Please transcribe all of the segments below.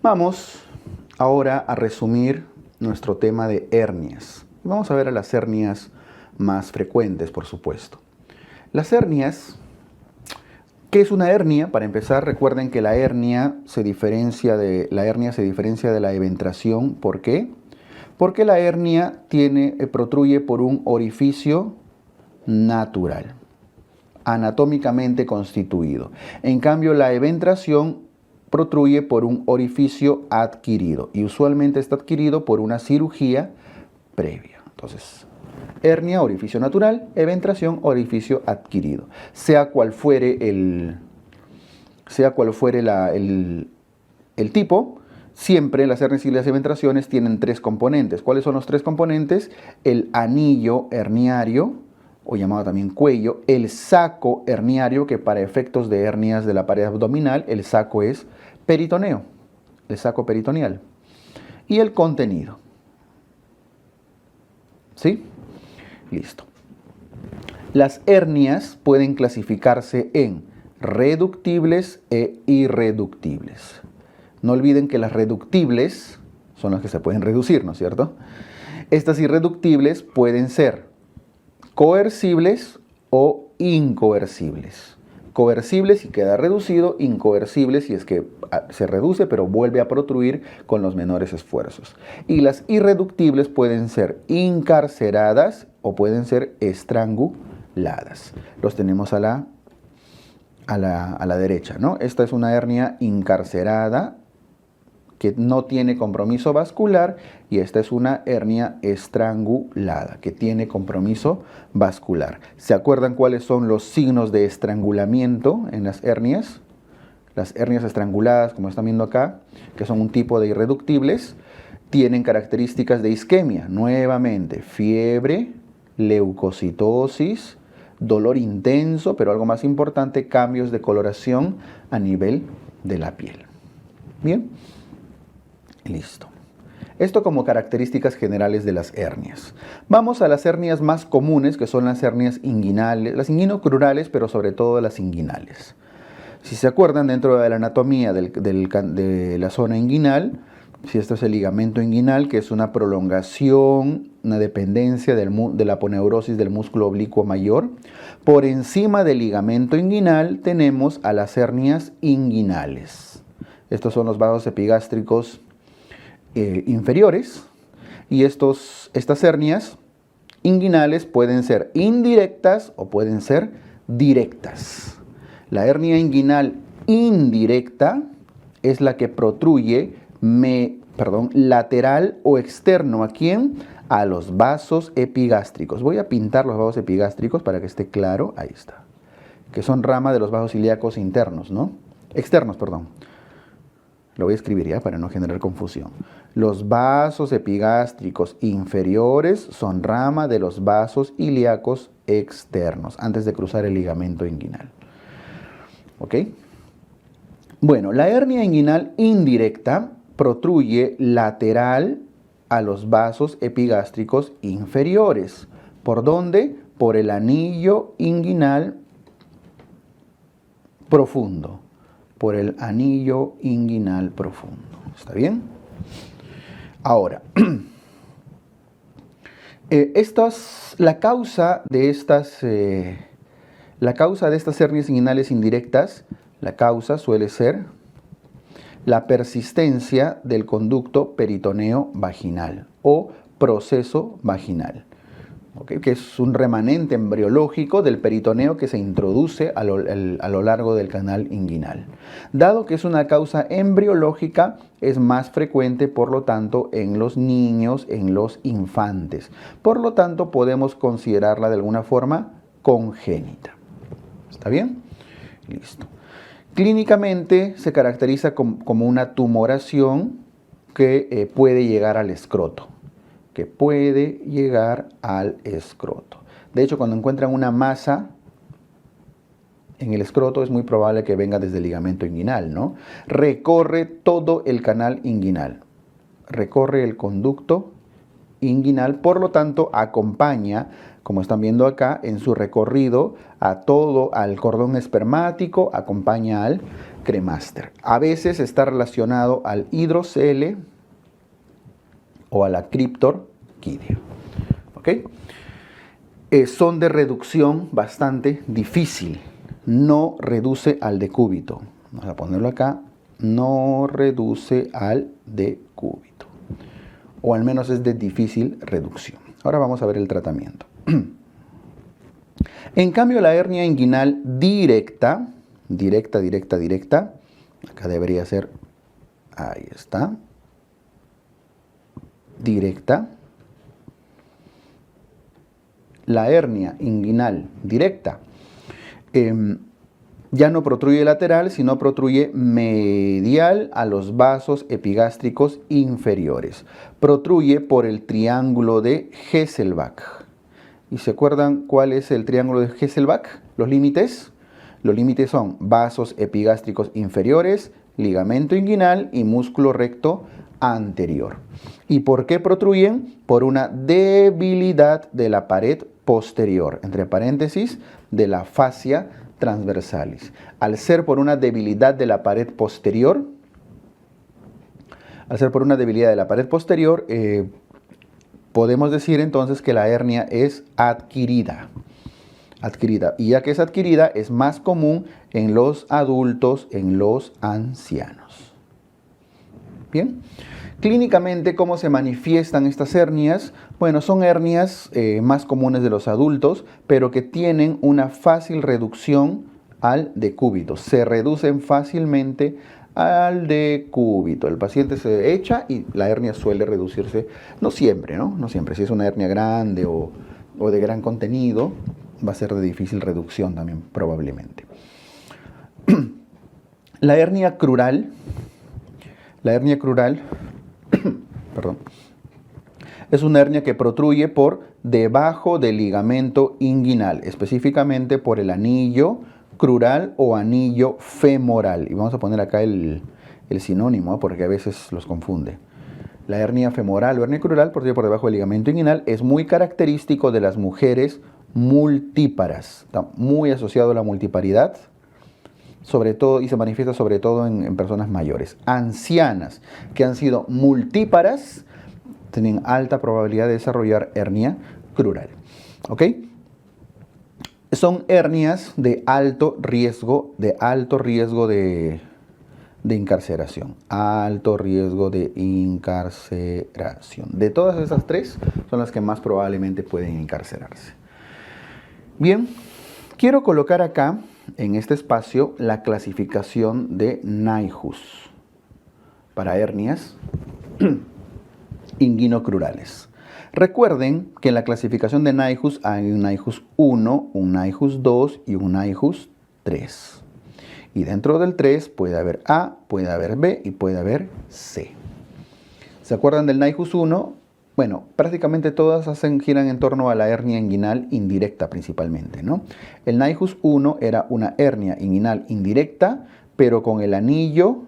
Vamos ahora a resumir nuestro tema de hernias. Vamos a ver a las hernias más frecuentes, por supuesto. Las hernias, ¿qué es una hernia? Para empezar, recuerden que la hernia se diferencia de la eventración. ¿Por qué? Porque la hernia protruye por un orificio natural, anatómicamente constituido. En cambio, la eventración protruye por un orificio adquirido y usualmente está adquirido por una cirugía previa. Entonces, hernia, orificio natural; eventración, orificio adquirido. Sea cual fuere el tipo, siempre las hernias y las eventraciones tienen tres componentes. ¿Cuáles son los tres componentes? El anillo herniario, o llamado también cuello; el saco herniario, que para efectos de hernias de la pared abdominal, el saco es peritoneo, el saco peritoneal; y el contenido. ¿Sí? Listo. Las hernias pueden clasificarse en reductibles e irreductibles. No olviden que las reductibles son las que se pueden reducir, ¿no es cierto? Estas irreductibles pueden ser coercibles o incoercibles. Coercibles si queda reducido, incoercibles si es que se reduce pero vuelve a protruir con los menores esfuerzos. Y las irreductibles pueden ser incarceradas o pueden ser estranguladas. Los tenemos a la derecha, ¿no? Esta es una hernia incarcerada que no tiene compromiso vascular, y esta es una hernia estrangulada que tiene compromiso vascular. ¿Se acuerdan cuáles son los signos de estrangulamiento en las hernias? Las hernias estranguladas, como están viendo acá, que son un tipo de irreductibles, tienen características de isquemia. Nuevamente, fiebre, leucocitosis, dolor intenso, pero algo más importante, cambios de coloración a nivel de la piel. Bien. Listo. Esto como características generales de las hernias. Vamos a las hernias más comunes, que son las hernias inguinales, las inguinocrurales, pero sobre todo las inguinales. Si se acuerdan, dentro de la anatomía de la zona inguinal, si esto es el ligamento inguinal, que es una prolongación, una dependencia de la aponeurosis del músculo oblicuo mayor, por encima del ligamento inguinal tenemos a las hernias inguinales. Estos son los vasos epigástricos inferiores, y estas hernias inguinales pueden ser indirectas o pueden ser directas. La hernia inguinal indirecta es la que protruye lateral o externo. ¿A quién? A los vasos epigástricos. Voy a pintar los vasos epigástricos para que esté claro. Ahí está. Que son rama de los vasos ilíacos internos, ¿no? Externos, perdón. Lo voy a escribir ya para no generar confusión. Los vasos epigástricos inferiores son rama de los vasos ilíacos externos, antes de cruzar el ligamento inguinal. ¿Ok? Bueno, la hernia inguinal indirecta protruye lateral a los vasos epigástricos inferiores. ¿Por dónde? Por el anillo inguinal profundo. Por el anillo inguinal profundo. ¿Está bien? Ahora, la causa de estas hernias inguinales indirectas, la causa suele ser la persistencia del conducto peritoneo vaginal o proceso vaginal. ¿Okay? Que es un remanente embriológico del peritoneo que se introduce a lo largo del canal inguinal. Dado que es una causa embriológica, es más frecuente, por lo tanto, en los niños, en los infantes. Por lo tanto, podemos considerarla de alguna forma congénita. ¿Está bien? Listo. Clínicamente se caracteriza como una tumoración que puede llegar al escroto. De hecho, cuando encuentran una masa en el escroto, es muy probable que venga desde el ligamento inguinal, ¿no? Recorre todo el canal inguinal, recorre el conducto inguinal, por lo tanto, acompaña como están viendo acá, en su recorrido al cordón espermático, acompaña al cremaster. A veces está relacionado al hidrocele o a la criptorquidia. ¿Ok? Son de reducción bastante difícil. No reduce al decúbito. Vamos a ponerlo acá. No reduce al decúbito. O al menos es de difícil reducción. Ahora vamos a ver el tratamiento. En cambio, la hernia inguinal directa, acá debería ser, ahí está, directa. La hernia inguinal directa ya no protruye lateral, sino protruye medial a los vasos epigástricos inferiores. Protruye por el triángulo de Hesselbach. ¿Y se acuerdan cuál es el triángulo de Hesselbach? Los límites. Los límites son vasos epigástricos inferiores, ligamento inguinal y músculo recto anterior. ¿Y por qué protruyen? Por una debilidad de la pared posterior, entre paréntesis, de la fascia transversalis. Al ser por una debilidad de la pared posterior, podemos decir entonces que la hernia es adquirida. Y ya que es adquirida, es más común en los adultos, en los ancianos. Bien. Clínicamente, ¿cómo se manifiestan estas hernias? Bueno, son hernias más comunes de los adultos, pero que tienen una fácil reducción al decúbito. Se reducen fácilmente al decúbito. El paciente se echa y la hernia suele reducirse, no siempre, ¿no? No siempre. Si es una hernia grande o de gran contenido, va a ser de difícil reducción también, probablemente. La hernia crural, perdón, es una hernia que protruye por debajo del ligamento inguinal, específicamente por el anillo crural o anillo femoral. Y vamos a poner acá el sinónimo, porque a veces los confunde. La hernia femoral o hernia crural protruye por debajo del ligamento inguinal. Es muy característico de las mujeres multíparas. Está muy asociado a la multiparidad, sobre todo, y se manifiesta sobre todo en personas mayores. Ancianas que han sido multíparas tienen alta probabilidad de desarrollar hernia crural. ¿Ok? Son hernias de alto riesgo de encarceración. Alto riesgo de encarceración. De todas esas tres, son las que más probablemente pueden encarcerarse. Bien, quiero colocar acá, en este espacio, la clasificación de Nyhus para hernias inguinocrurales. Recuerden que en la clasificación de Nyhus hay un Nyhus 1, un Nyhus 2 y un Nyhus 3. Y dentro del 3 puede haber A, puede haber B y puede haber C. ¿Se acuerdan del Nyhus 1? Bueno, prácticamente todas giran en torno a la hernia inguinal indirecta principalmente, ¿no? El Nyhus 1 era una hernia inguinal indirecta, pero con el anillo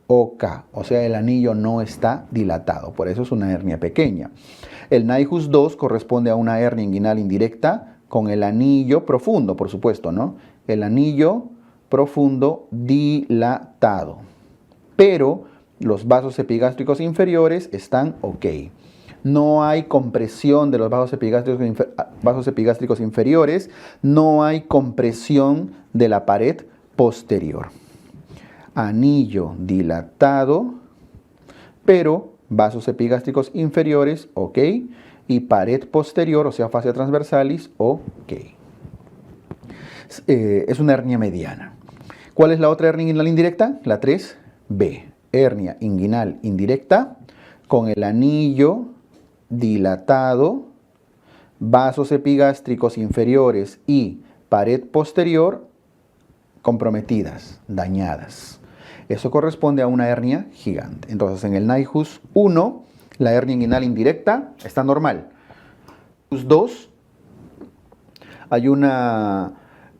OK, o sea, el anillo no está dilatado, por eso es una hernia pequeña. El Nyhus 2 corresponde a una hernia inguinal indirecta con el anillo profundo, por supuesto, ¿no? El anillo profundo dilatado, pero los vasos epigástricos inferiores están OK. No hay compresión de los vasos epigástricos inferiores, no hay compresión de la pared posterior. Anillo dilatado, pero vasos epigástricos inferiores, OK, y pared posterior, o sea, fascia transversalis, OK. Es una hernia mediana. ¿Cuál es la otra hernia inguinal indirecta? La 3B. Hernia inguinal indirecta con el anillo dilatado, vasos epigástricos inferiores y pared posterior comprometidas, dañadas. Eso corresponde a una hernia gigante. Entonces, en el Nyhus 1, la hernia inguinal indirecta está normal. En el Nyhus 2, hay una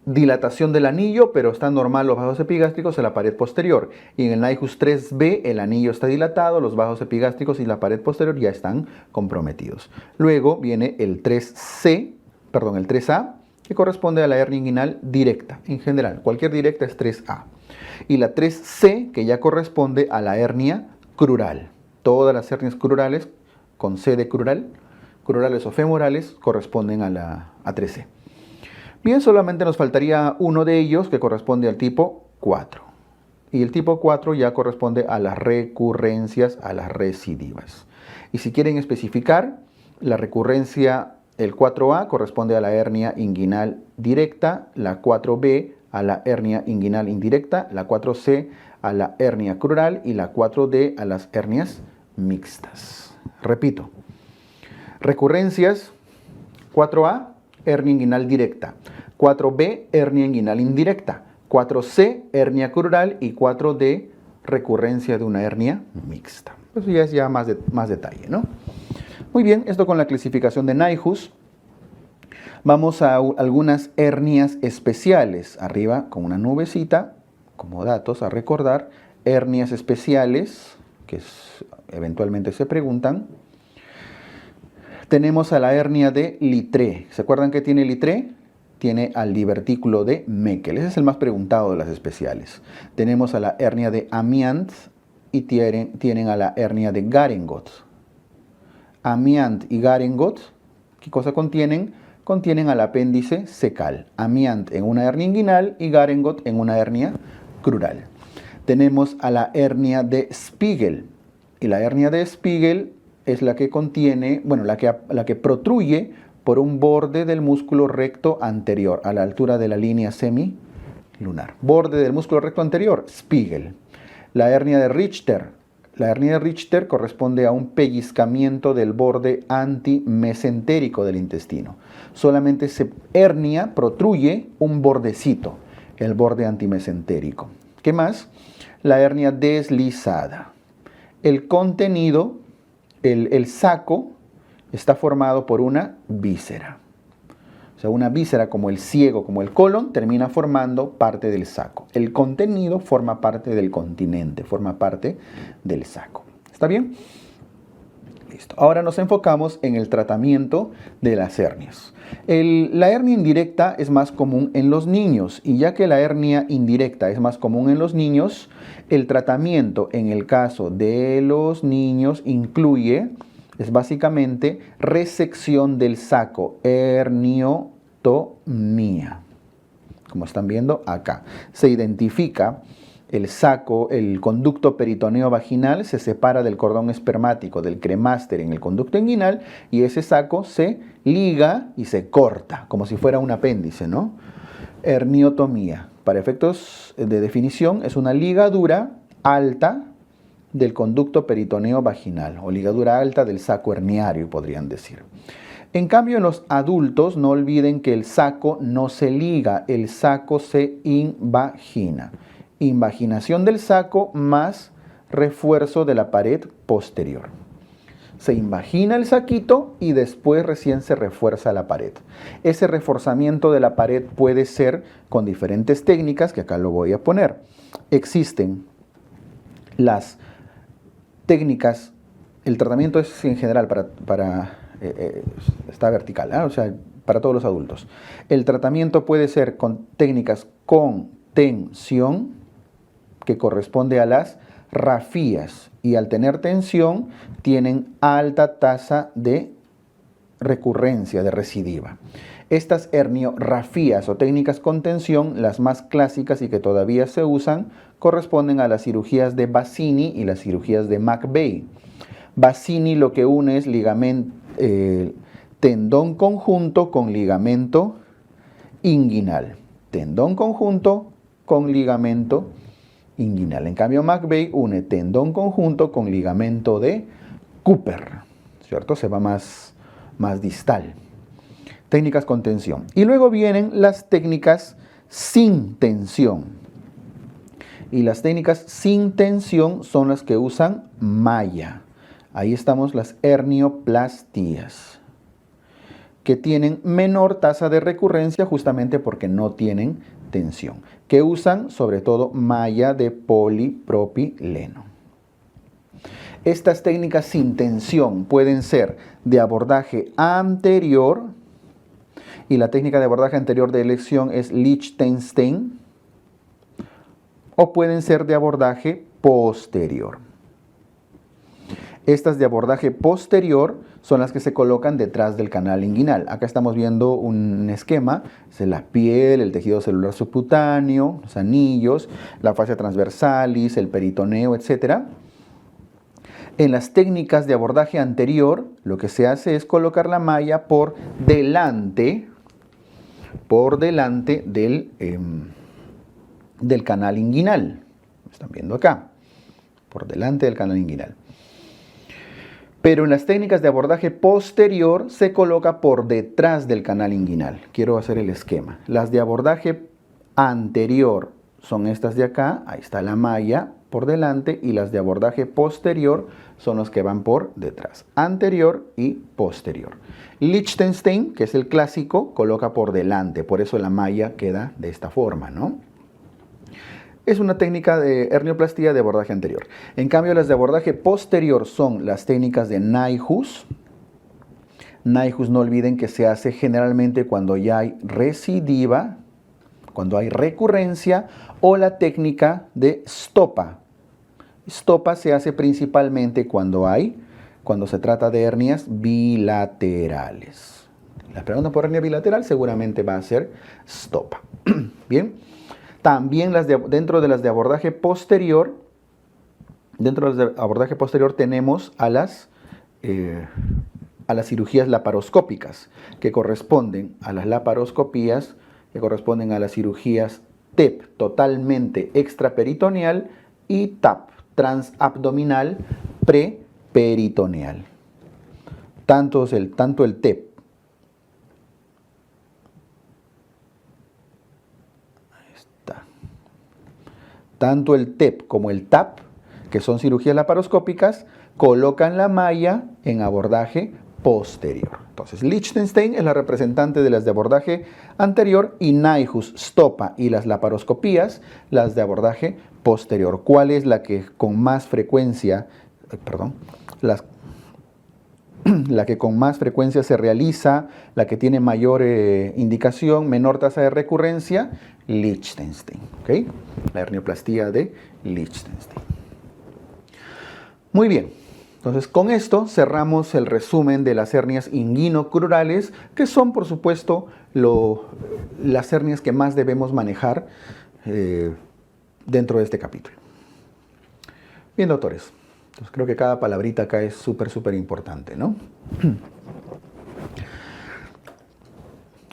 dilatación del anillo, pero están normal los vasos epigástricos en la pared posterior. Y en el NIHUS 3B el anillo está dilatado, los vasos epigástricos y la pared posterior ya están comprometidos. Luego viene el 3C, perdón, el 3A, que corresponde a la hernia inguinal directa. En general, cualquier directa es 3A. Y la 3C, que ya corresponde a la hernia crural. Todas las hernias crurales con C de crural, crurales o femorales, corresponden a 3C. Bien, solamente nos faltaría uno de ellos que corresponde al tipo 4. Y el tipo 4 ya corresponde a las recurrencias, a las recidivas. Y si quieren especificar, la recurrencia, el 4A corresponde a la hernia inguinal directa, la 4B a la hernia inguinal indirecta, la 4C a la hernia crural y la 4D a las hernias mixtas. Repito, recurrencias 4A, hernia inguinal directa, 4B, hernia inguinal indirecta, 4C, hernia crural y 4D, recurrencia de una hernia mixta. Eso ya es ya más detalle, ¿no? Muy bien, esto con la clasificación de NIHUS. Vamos a algunas hernias especiales. Arriba con una nubecita, como datos a recordar, hernias especiales, que eventualmente se preguntan. Tenemos a la hernia de Littré. ¿Se acuerdan qué tiene Littré? Tiene al divertículo de Meckel. Ese es el más preguntado de las especiales. Tenemos a la hernia de Amiant y tienen a la hernia de Garengot. Amiant y Garengot, ¿qué cosa contienen? Contienen al apéndice cecal. Amiant en una hernia inguinal y Garengot en una hernia crural. Tenemos a la hernia de Spiegel. Y la hernia de Spiegel es la que contiene, bueno, la que protruye por un borde del músculo recto anterior, a la altura de la línea semilunar. Borde del músculo recto anterior, Spiegel. La hernia de Richter. La hernia de Richter corresponde a un pellizcamiento del borde antimesentérico del intestino. Solamente se hernia, protruye un bordecito, el borde antimesentérico. ¿Qué más? La hernia deslizada. El contenido, el saco, está formado por una víscera. O sea, una víscera como el ciego, como el colon, termina formando parte del saco. El contenido forma parte del continente, forma parte del saco. ¿Está bien? Listo. Ahora nos enfocamos en el tratamiento de las hernias. La hernia indirecta es más común en los niños, y ya que la hernia indirecta es más común en los niños, el tratamiento en el caso de los niños incluye, es básicamente resección del saco, herniotomía. Como están viendo acá, se identifica el saco, el conducto peritoneo vaginal se separa del cordón espermático, del cremáster en el conducto inguinal, y ese saco se liga y se corta, como si fuera un apéndice, ¿no? Herniotomía. Para efectos de definición, es una ligadura alta del conducto peritoneo vaginal, o ligadura alta del saco herniario, podrían decir. En cambio, en los adultos, no olviden que el saco no se liga, el saco se invagina. Invaginación del saco más refuerzo de la pared posterior. Se invagina el saquito y después recién se refuerza la pared. Ese reforzamiento de la pared puede ser con diferentes técnicas, que acá lo voy a poner. Existen las técnicas, el tratamiento es en general está vertical, ¿eh? O sea, para todos los adultos. El tratamiento puede ser con técnicas con tensión, que corresponde a las rafías, y al tener tensión tienen alta tasa de recurrencia, de recidiva. Estas herniorrafías o técnicas con tensión, las más clásicas y que todavía se usan, corresponden a las cirugías de Bassini y las cirugías de McVeigh. Bassini lo que une es tendón conjunto con ligamento inguinal. Tendón conjunto con ligamento inguinal. En cambio, McVeigh une tendón conjunto con ligamento de Cooper, ¿cierto? Se va más distal. Técnicas con tensión. Y luego vienen las técnicas sin tensión. Y las técnicas sin tensión son las que usan malla. Ahí estamos las hernioplastías. que tienen menor tasa de recurrencia justamente porque no tienen tensión, que usan sobre todo malla de polipropileno. Estas técnicas sin tensión pueden ser de abordaje anterior, y la técnica de abordaje anterior de elección es Liechtenstein, o pueden ser de abordaje posterior. Estas de abordaje posterior son las que se colocan detrás del canal inguinal. Acá estamos viendo un esquema, es la piel, el tejido celular subcutáneo, los anillos, la fascia transversalis, el peritoneo, etc. En las técnicas de abordaje anterior, lo que se hace es colocar la malla por delante del canal inguinal. Están viendo acá, por delante del canal inguinal. Pero en las técnicas de abordaje posterior se coloca por detrás del canal inguinal. Quiero hacer el esquema. Las de abordaje anterior son estas de acá, ahí está la malla por delante, y las de abordaje posterior son los que van por detrás, anterior y posterior. Liechtenstein, que es el clásico, coloca por delante, por eso la malla queda de esta forma, ¿no? Es una técnica de hernioplastía de abordaje anterior. En cambio, las de abordaje posterior son las técnicas de Nyhus. Nyhus, no olviden que se hace generalmente cuando ya hay recidiva, cuando hay recurrencia, o la técnica de Stopa. Stopa se hace principalmente cuando se trata de hernias bilaterales. La pregunta por hernia bilateral seguramente va a ser Stopa. Bien. También dentro de las de abordaje posterior, tenemos a las cirugías laparoscópicas, que corresponden a las laparoscopías, que corresponden a las cirugías TEP, totalmente extraperitoneal, y TAP, transabdominal preperitoneal. Tanto el TEP tanto el TEP como el TAP, que son cirugías laparoscópicas, colocan la malla en abordaje posterior. Entonces, Liechtenstein es la representante de las de abordaje anterior y Nyhus, Stopa y las laparoscopías, las de abordaje posterior. ¿Cuál es la que con más frecuencia, la que con más frecuencia se realiza, la que tiene mayor indicación, menor tasa de recurrencia? Liechtenstein, ¿ok? La hernioplastía de Liechtenstein. Muy bien, entonces con esto cerramos el resumen de las hernias inguinocrurales, que son, por supuesto, las hernias que más debemos manejar dentro de este capítulo. Bien, doctores. Entonces creo que cada palabrita acá es súper importante, ¿no?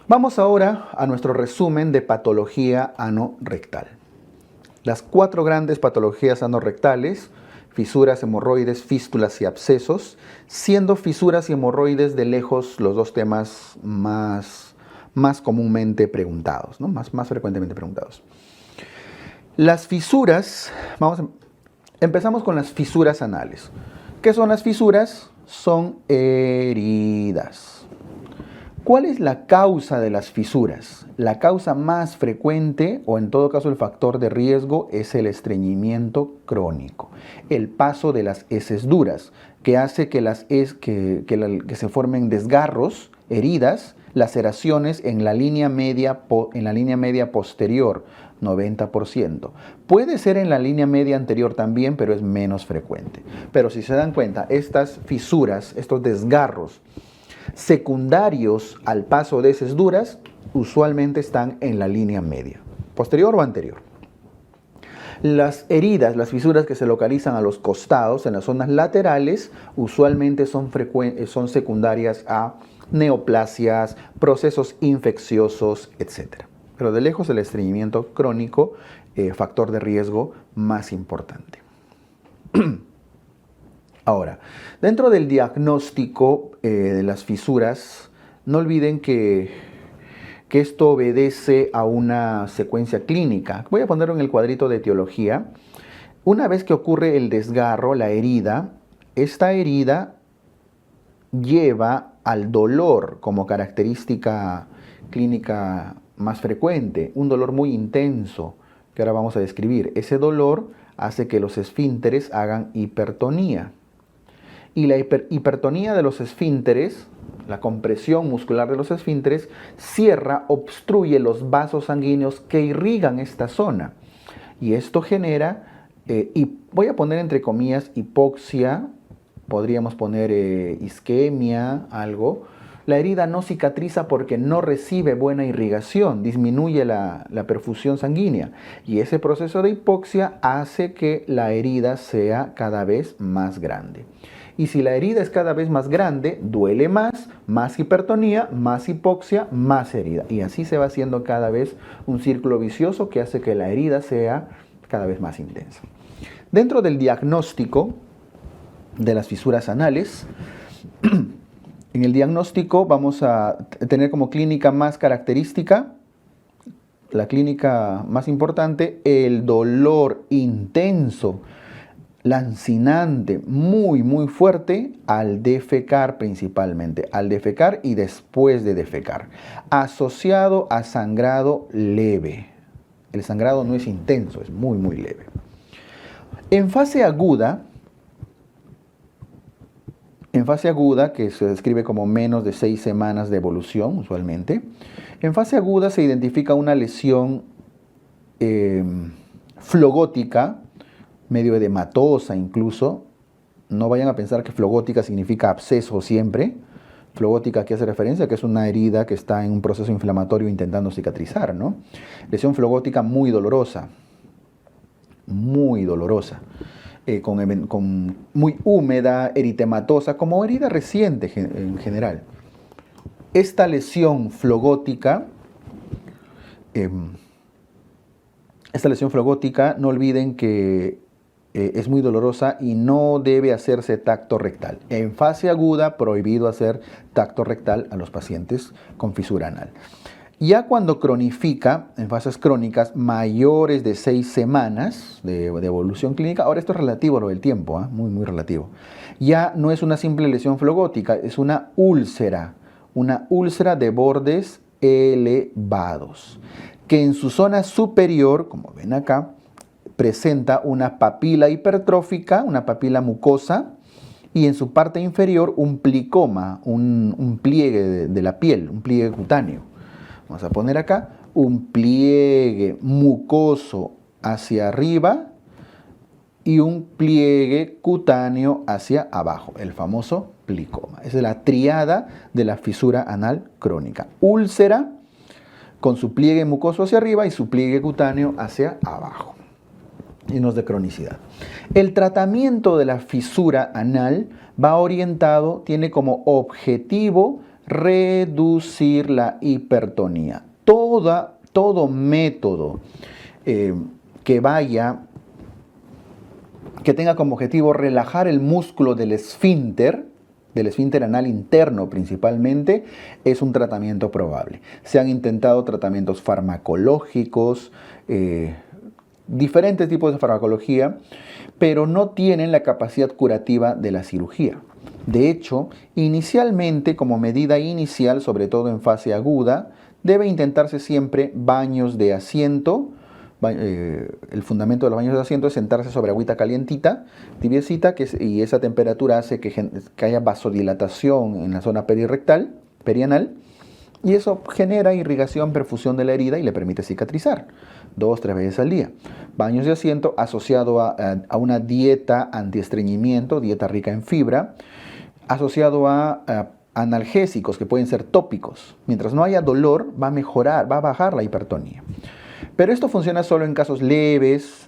Vamos ahora a nuestro resumen de patología anorrectal. Las 4 grandes patologías anorrectales: fisuras, hemorroides, fístulas y abscesos, siendo fisuras y hemorroides de lejos los dos temas más comúnmente preguntados, ¿no? Más frecuentemente preguntados. Las fisuras, empezamos con las fisuras anales. ¿Qué son las fisuras? Son heridas. ¿Cuál es la causa de las fisuras? La causa más frecuente, o en todo caso el factor de riesgo, es el estreñimiento crónico. El paso de las heces duras, que hace que se formen desgarros, heridas, laceraciones en la línea media posterior, 90%. Puede ser en la línea media anterior también, pero es menos frecuente. Pero si se dan cuenta, estas fisuras, estos desgarros secundarios al paso de heces duras, usualmente están en la línea media, posterior o anterior. Las heridas, las fisuras que se localizan a los costados, en las zonas laterales, usualmente son secundarias a neoplasias, procesos infecciosos, etc. Pero de lejos el estreñimiento crónico, factor de riesgo más importante. Ahora, dentro del diagnóstico de las fisuras, no olviden que esto obedece a una secuencia clínica. Voy a ponerlo en el cuadrito de etiología. Una vez que ocurre el desgarro, la herida, esta herida lleva al dolor como característica clínica más frecuente, un dolor muy intenso que ahora vamos a describir. Ese dolor hace que los esfínteres hagan hipertonía. Y la hipertonía de los esfínteres, la compresión muscular de los esfínteres, cierra, obstruye los vasos sanguíneos que irrigan esta zona. Y esto genera, y voy a poner entre comillas, hipoxia, podríamos poner isquemia, algo. La herida no cicatriza porque no recibe buena irrigación, disminuye la perfusión sanguínea. Y ese proceso de hipoxia hace que la herida sea cada vez más grande. Y si la herida es cada vez más grande, duele más hipertonía, más hipoxia, más herida. Y así se va haciendo cada vez un círculo vicioso que hace que la herida sea cada vez más intensa. Dentro del diagnóstico de las fisuras anales, en el diagnóstico vamos a tener como clínica más característica, la clínica más importante, el dolor intenso, lancinante, muy fuerte al defecar principalmente, al defecar y después de defecar, asociado a sangrado leve. El sangrado no es intenso, es muy leve. En fase aguda, que se describe como menos de 6 semanas de evolución usualmente, en fase aguda se identifica una lesión flogótica, medio edematosa incluso. No vayan a pensar que flogótica significa absceso siempre. Flogótica aquí hace referencia a que es una herida que está en un proceso inflamatorio intentando cicatrizar, ¿no? Lesión flogótica muy dolorosa, con muy húmeda, eritematosa, como herida reciente en general. Esta lesión flogótica, no olviden que es muy dolorosa y no debe hacerse tacto rectal. En fase aguda, prohibido hacer tacto rectal a los pacientes con fisura anal. Ya cuando cronifica, en fases crónicas mayores de 6 semanas de evolución clínica, ahora esto es relativo a lo del tiempo, muy relativo. Ya no es una simple lesión flogótica, es una úlcera de bordes elevados, que en su zona superior, como ven acá, presenta una papila hipertrófica, una papila mucosa, y en su parte inferior un plicoma, un pliegue de la piel, un pliegue cutáneo. Vamos a poner acá un pliegue mucoso hacia arriba y un pliegue cutáneo hacia abajo, el famoso plicoma. Esa es la triada de la fisura anal crónica. Úlcera con su pliegue mucoso hacia arriba y su pliegue cutáneo hacia abajo. Signos de cronicidad. El tratamiento de la fisura anal va orientado, tiene como objetivo reducir la hipertonía. Todo método que tenga como objetivo relajar el músculo del esfínter anal interno principalmente, es un tratamiento probable. Se han intentado tratamientos farmacológicos, diferentes tipos de farmacología, pero no tienen la capacidad curativa de la cirugía. De hecho, inicialmente, como medida inicial, sobre todo en fase aguda, debe intentarse siempre baños de asiento. El fundamento de los baños de asiento es sentarse sobre agüita calientita, tibiecita, y esa temperatura hace que haya vasodilatación en la zona perianal, y eso genera irrigación, perfusión de la herida y le permite cicatrizar 2-3 veces al día. Baños de asiento asociado a una dieta antiestreñimiento, dieta rica en fibra, asociado a analgésicos que pueden ser tópicos. Mientras no haya dolor, va a bajar la hipertonía. Pero esto funciona solo en casos leves,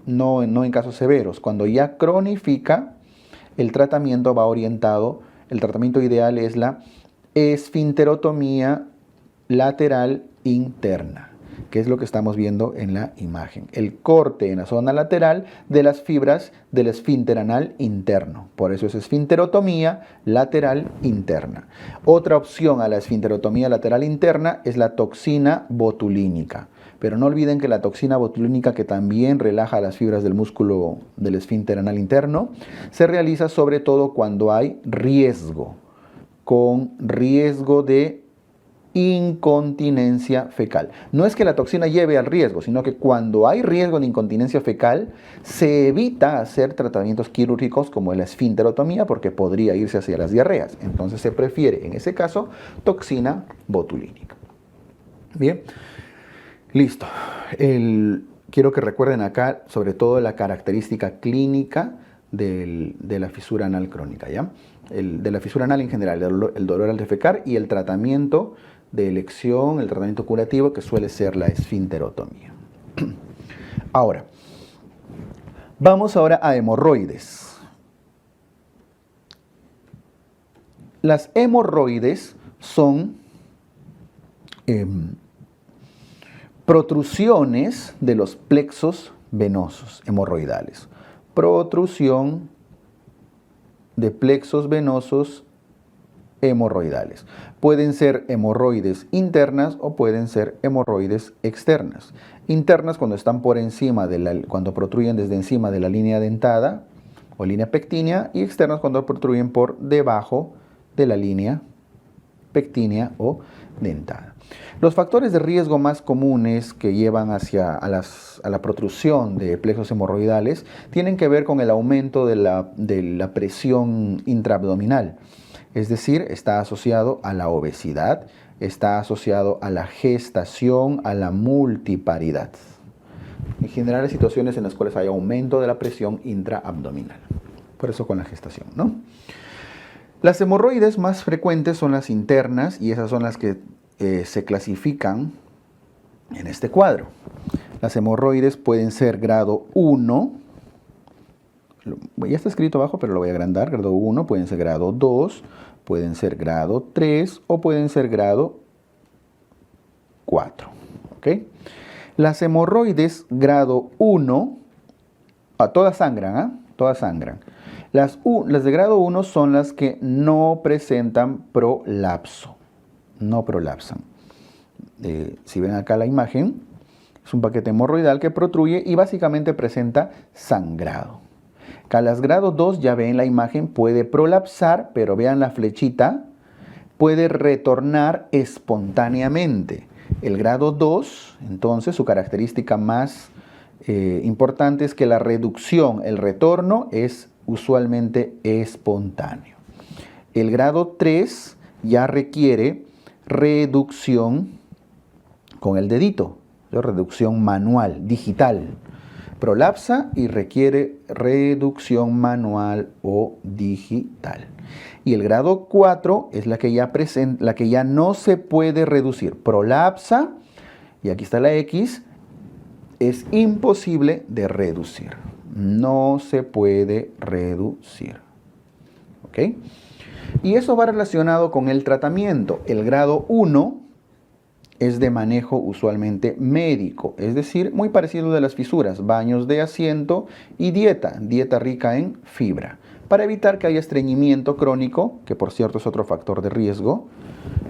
no en casos severos. Cuando ya cronifica, el tratamiento va orientado, el tratamiento ideal es la esfinterotomía lateral interna, que es lo que estamos viendo en la imagen. El corte en la zona lateral de las fibras del esfínter anal interno. Por eso es esfinterotomía lateral interna. Otra opción a la esfinterotomía lateral interna es la toxina botulínica. Pero no olviden que la toxina botulínica, que también relaja las fibras del músculo del esfínter anal interno, se realiza sobre todo cuando hay riesgo, con riesgo de incontinencia fecal. No es que la toxina lleve al riesgo, sino que cuando hay riesgo de incontinencia fecal, se evita hacer tratamientos quirúrgicos como la esfinterotomía porque podría irse hacia las diarreas. Entonces se prefiere, en ese caso, toxina botulínica. Bien. Listo. Quiero que recuerden acá sobre todo la característica clínica de la fisura anal crónica, ¿ya? De la fisura anal en general, el dolor al defecar y el tratamiento de elección, el tratamiento curativo que suele ser la esfinterotomía. Ahora, vamos ahora a hemorroides. Las hemorroides son protrusiones de los plexos venosos hemorroidales. Protrusión de plexos venosos hemorroidales. Pueden ser hemorroides internas o pueden ser hemorroides externas. Internas cuando están por encima cuando protruyen desde encima de la línea dentada o línea pectínea, y externas cuando protruyen por debajo de la línea pectínea o dentada. Los factores de riesgo más comunes que llevan a la protrusión de plexos hemorroidales tienen que ver con el aumento de la presión intraabdominal. Es decir, está asociado a la obesidad, está asociado a la gestación, a la multiparidad. En general, hay situaciones en las cuales hay aumento de la presión intraabdominal. Por eso con la gestación, ¿no? Las hemorroides más frecuentes son las internas y esas son las que se clasifican en este cuadro. Las hemorroides pueden ser grado 1, ya está escrito abajo, pero lo voy a agrandar, grado 1, pueden ser grado 2, pueden ser grado 3 o pueden ser grado 4. ¿Okay? Las hemorroides grado 1, todas sangran, todas sangran. Las de grado 1 son las que no presentan prolapso, no prolapsan. Si ven acá la imagen, es un paquete hemorroidal que protruye y básicamente presenta sangrado. Acá las grado 2, ya ven la imagen, puede prolapsar, pero vean la flechita, puede retornar espontáneamente. El grado 2, entonces, su característica más importante es que la reducción, el retorno, es usualmente espontáneo. El grado 3 ya requiere reducción con el dedito, reducción manual, digital. Prolapsa y requiere reducción manual o digital. Y el grado 4 es la que ya no se puede reducir. Prolapsa, y aquí está la X, es imposible de reducir. No se puede reducir. ¿Ok? Y eso va relacionado con el tratamiento. El grado 1 es de manejo usualmente médico, es decir, muy parecido de las fisuras, baños de asiento y dieta rica en fibra, para evitar que haya estreñimiento crónico, que por cierto es otro factor de riesgo,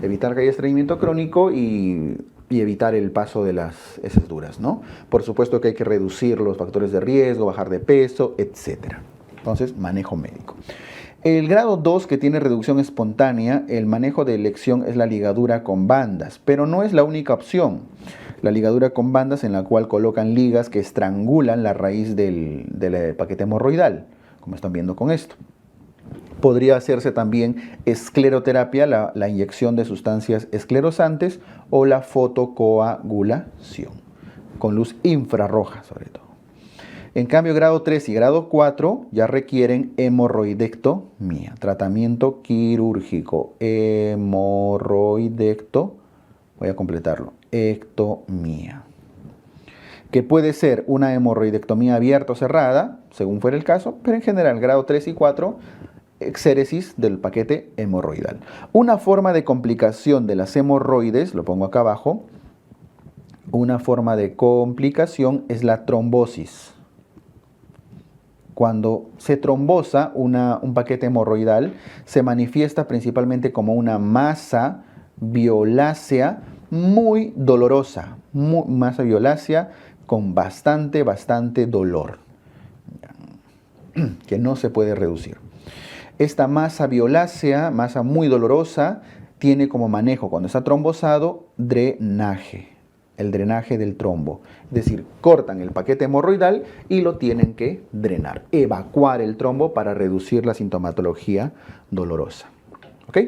evitar que haya estreñimiento crónico y evitar el paso de las heces duras, ¿no? Por supuesto que hay que reducir los factores de riesgo, bajar de peso, etc. Entonces, manejo médico. El grado 2, que tiene reducción espontánea, el manejo de elección es la ligadura con bandas, pero no es la única opción. La ligadura con bandas en la cual colocan ligas que estrangulan la raíz del paquete hemorroidal, como están viendo con esto. Podría hacerse también escleroterapia, la inyección de sustancias esclerosantes o la fotocoagulación, con luz infrarroja sobre todo. En cambio, grado 3 y grado 4 ya requieren hemorroidectomía, tratamiento quirúrgico, hemorroidecto, voy a completarlo, ectomía, que puede ser una hemorroidectomía abierta o cerrada, según fuera el caso, pero en general, grado 3 y 4, exéresis del paquete hemorroidal. Una forma de complicación de las hemorroides, lo pongo acá abajo, Una forma de complicación es la trombosis. Cuando se trombosa un paquete hemorroidal, se manifiesta principalmente como una masa violácea muy dolorosa, masa violácea con bastante dolor, que no se puede reducir. Esta masa violácea, masa muy dolorosa, tiene como manejo, cuando está trombosado, drenaje. El drenaje del trombo. Es decir, cortan el paquete hemorroidal y lo tienen que drenar, evacuar el trombo para reducir la sintomatología dolorosa. ¿Ok?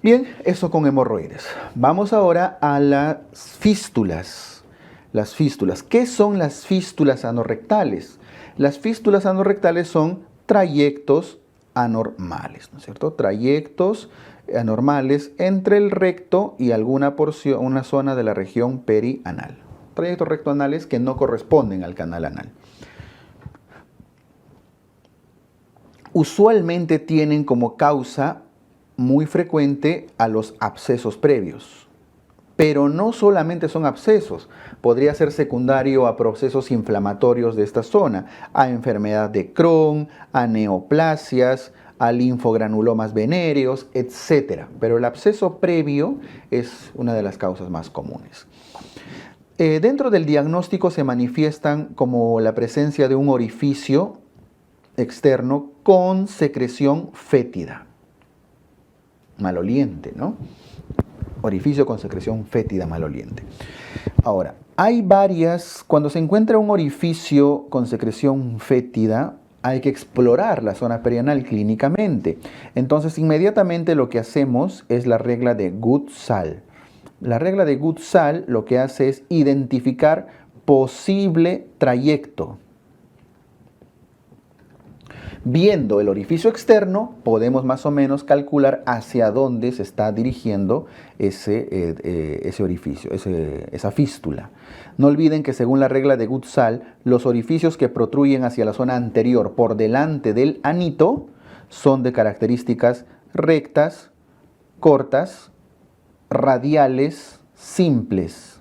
Bien, eso con hemorroides. Vamos ahora a las fístulas. Las fístulas. ¿Qué son las fístulas anorrectales? Las fístulas anorrectales son trayectos anormales, ¿no es cierto? Trayectos anormales entre el recto y alguna porción, una zona de la región perianal. Trayectos rectoanales que no corresponden al canal anal. Usualmente tienen como causa muy frecuente a los abscesos previos. Pero no solamente son abscesos, podría ser secundario a procesos inflamatorios de esta zona, a enfermedad de Crohn, a neoplasias, a linfogranulomas venéreos, etc. Pero el absceso previo es una de las causas más comunes. Dentro del diagnóstico se manifiestan como la presencia de un orificio externo con secreción fétida. Maloliente, ¿no? Orificio con secreción fétida maloliente. Ahora, hay varias, cuando se encuentra un orificio con secreción fétida, hay que explorar la zona perianal clínicamente. Entonces, inmediatamente lo que hacemos es la regla de Gutzal. La regla de Gutzal lo que hace es identificar posible trayecto. Viendo el orificio externo, podemos más o menos calcular hacia dónde se está dirigiendo ese orificio, esa fístula. No olviden que según la regla de Gutzal, los orificios que protruyen hacia la zona anterior por delante del anito son de características rectas, cortas, radiales, simples.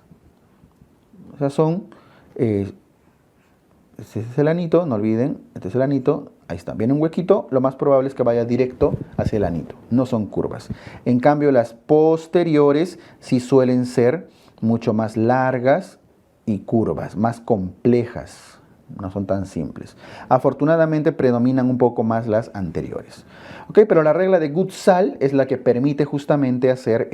O sea, son... este es el anito, no olviden, este es el anito. Ahí está, viene un huequito, lo más probable es que vaya directo hacia el anito, no son curvas. En cambio, las posteriores sí suelen ser mucho más largas y curvas, más complejas, no son tan simples. Afortunadamente predominan un poco más las anteriores. ¿Ok? Pero la regla de Gutzal es la que permite justamente hacer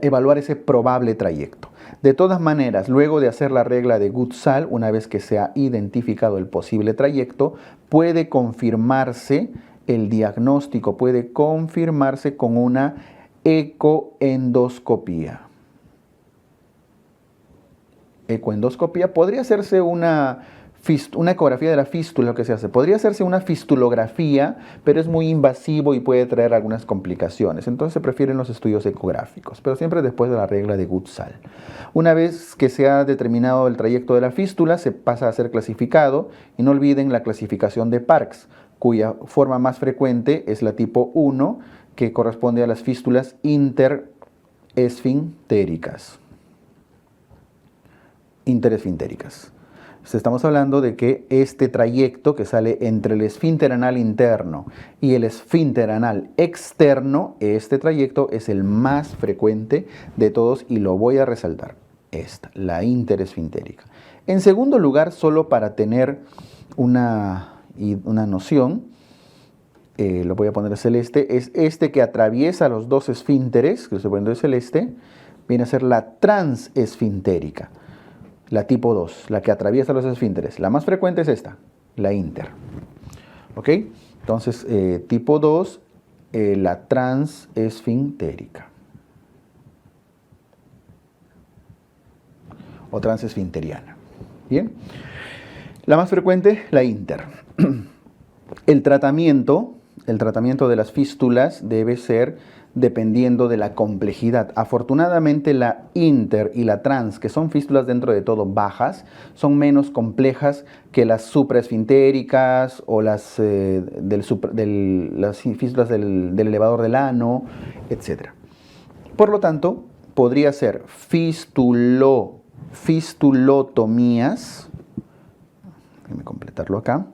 evaluar ese probable trayecto. De todas maneras, luego de hacer la regla de Gutzal, una vez que se ha identificado el posible trayecto, puede confirmarse el diagnóstico, puede confirmarse con una ecoendoscopía. Ecoendoscopía podría hacerse una ecografía de la fístula, lo que se hace. Podría hacerse una fistulografía, pero es muy invasivo y puede traer algunas complicaciones. Entonces se prefieren los estudios ecográficos, pero siempre después de la regla de Gutzal. Una vez que se ha determinado el trayecto de la fístula, se pasa a ser clasificado. Y no olviden la clasificación de Parkes, cuya forma más frecuente es la tipo 1, que corresponde a las fístulas interesfintéricas. Estamos hablando de que este trayecto que sale entre el esfínter anal interno y el esfínter anal externo, este trayecto es el más frecuente de todos y lo voy a resaltar. Esta, la interesfintérica. En segundo lugar, solo para tener una noción, lo voy a poner celeste, es este que atraviesa los dos esfínteres, que lo estoy poniendo de celeste, viene a ser la transesfintérica. La tipo 2, la que atraviesa los esfínteres. La más frecuente es esta, la inter. ¿Ok? Entonces, tipo 2, la transesfintérica. O transesfinteriana. Bien. La más frecuente, la inter. El tratamiento de las fístulas debe ser dependiendo de la complejidad. Afortunadamente la inter y la trans, que son fístulas dentro de todo bajas, son menos complejas que las supraesfintéricas o las fístulas del elevador del ano, etc. Por lo tanto, podría ser fistulotomías, déjenme completarlo acá,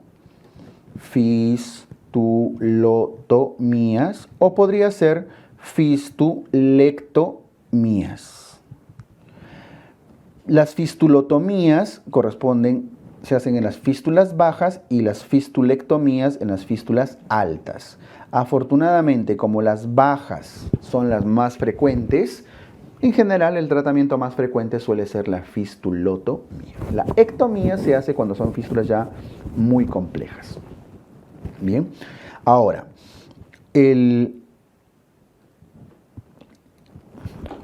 fistulotomías, o podría ser fistulectomías. Las fistulotomías se hacen en las fístulas bajas y las fistulectomías en las fístulas altas. Afortunadamente, como las bajas son las más frecuentes, en general el tratamiento más frecuente suele ser la fistulotomía. La ectomía se hace cuando son fístulas ya muy complejas. Bien, ahora,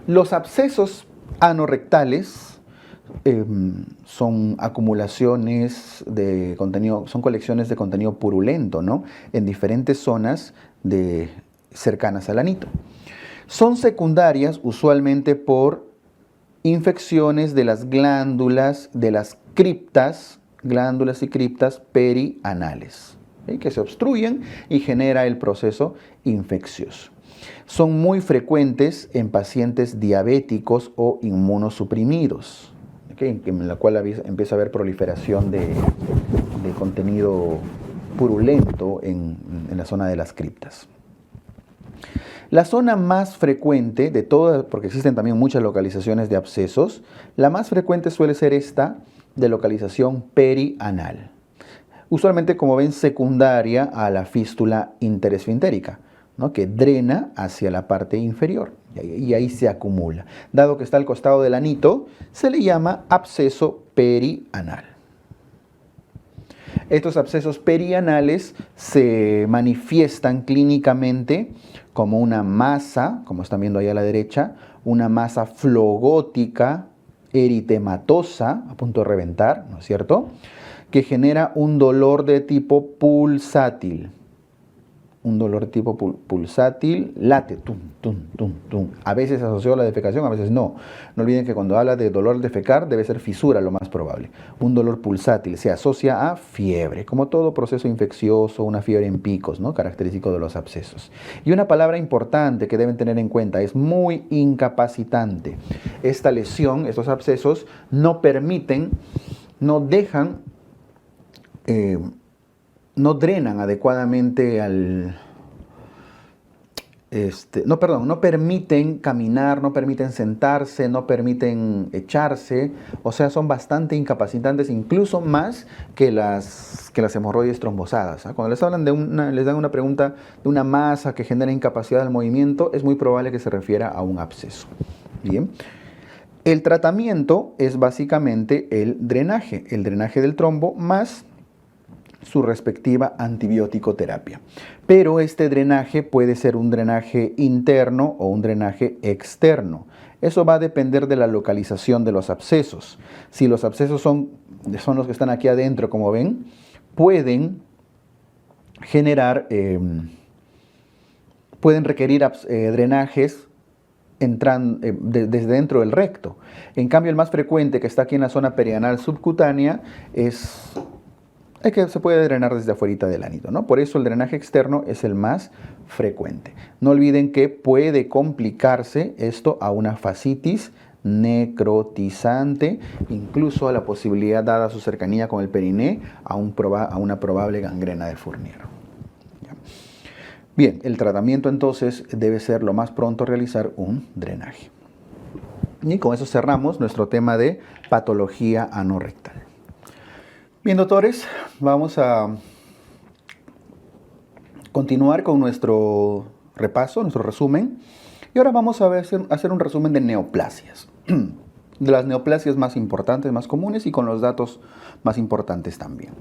los abscesos anorrectales son acumulaciones de contenido, son colecciones de contenido purulento, ¿no? En diferentes zonas cercanas al anito. Son secundarias usualmente por infecciones de las glándulas, de las criptas, glándulas y criptas perianales, ¿sí? Que se obstruyen y genera el proceso infeccioso. Son muy frecuentes en pacientes diabéticos o inmunosuprimidos, ¿okay? En la cual empieza a haber proliferación de contenido purulento en la zona de las criptas. La zona más frecuente de todas, porque existen también muchas localizaciones de abscesos, la más frecuente suele ser esta de localización perianal. Usualmente, como ven, secundaria a la fístula interesfintérica, ¿no? Que drena hacia la parte inferior y ahí se acumula. Dado que está al costado del anito, se le llama absceso perianal. Estos abscesos perianales se manifiestan clínicamente como una masa, como están viendo ahí a la derecha, una masa flogótica, eritematosa, a punto de reventar, ¿no es cierto?, que genera un dolor de tipo pulsátil. Un dolor tipo pulsátil, late, tum, tum, tum, tum. A veces asociado a la defecación, a veces no. No olviden que cuando habla de dolor defecar debe ser fisura, lo más probable. Un dolor pulsátil se asocia a fiebre, como todo proceso infeccioso, una fiebre en picos, ¿no? Característico de los abscesos. Y una palabra importante que deben tener en cuenta, es muy incapacitante. Esta lesión, estos abscesos, no permiten, no dejan, no drenan adecuadamente no permiten caminar, no permiten sentarse, no permiten echarse, o sea, son bastante incapacitantes, incluso más que las hemorroides trombosadas, ¿eh? Cuando les hablan les dan una pregunta de una masa que genera incapacidad del movimiento, es muy probable que se refiera a un absceso. Bien. El tratamiento es básicamente el drenaje del trombo más su respectiva antibiótico-terapia. Pero este drenaje puede ser un drenaje interno o un drenaje externo. Eso va a depender de la localización de los abscesos. Si los abscesos son los que están aquí adentro, como ven, pueden generar, pueden requerir drenajes desde dentro del recto. En cambio, el más frecuente, que está aquí en la zona perianal subcutánea, se puede drenar desde afuera del anito, ¿no? Por eso el drenaje externo es el más frecuente. No olviden que puede complicarse esto a una fascitis necrotizante, incluso a la posibilidad, dada su cercanía con el periné, a una probable gangrena del Fournier. Bien, el tratamiento entonces debe ser lo más pronto realizar un drenaje. Y con eso cerramos nuestro tema de patología anorrectal. Bien, doctores, vamos a continuar con nuestro repaso, nuestro resumen. Y ahora vamos a hacer un resumen de neoplasias. De las neoplasias más importantes, más comunes y con los datos más importantes también.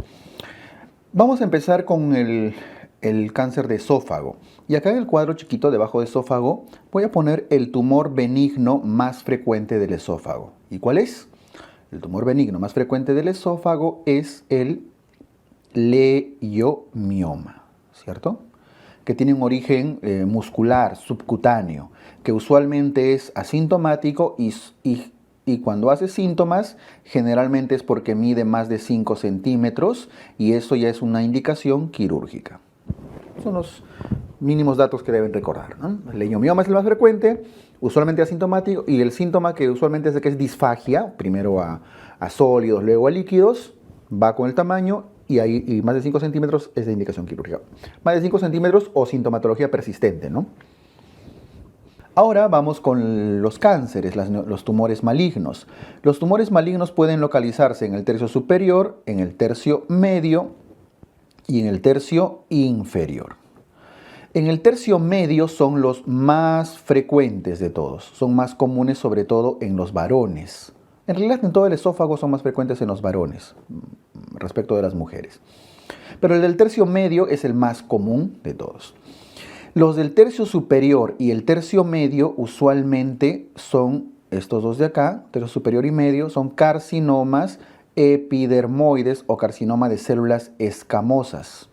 Vamos a empezar con el cáncer de esófago. Y acá en el cuadro chiquito debajo de esófago voy a poner el tumor benigno más frecuente del esófago. ¿Y cuál es? El tumor benigno más frecuente del esófago es el leiomioma, ¿cierto? Que tiene un origen muscular, subcutáneo, que usualmente es asintomático y cuando hace síntomas, generalmente es porque mide más de 5 centímetros y eso ya es una indicación quirúrgica. Son los mínimos datos que deben recordar, ¿no? El leiomioma es el más frecuente, usualmente asintomático, y el síntoma que usualmente es de que es disfagia, primero a sólidos, luego a líquidos, va con el tamaño y más de 5 centímetros es de indicación quirúrgica. Más de 5 centímetros o sintomatología persistente, ¿no? Ahora vamos con los cánceres, los tumores malignos. Los tumores malignos pueden localizarse en el tercio superior, en el tercio medio y en el tercio inferior. En el tercio medio son los más frecuentes de todos, son más comunes sobre todo en los varones. En realidad en todo el esófago son más frecuentes en los varones respecto de las mujeres. Pero el del tercio medio es el más común de todos. Los del tercio superior y el tercio medio usualmente son estos dos de acá, tercio superior y medio, son carcinomas epidermoides o carcinoma de células escamosas.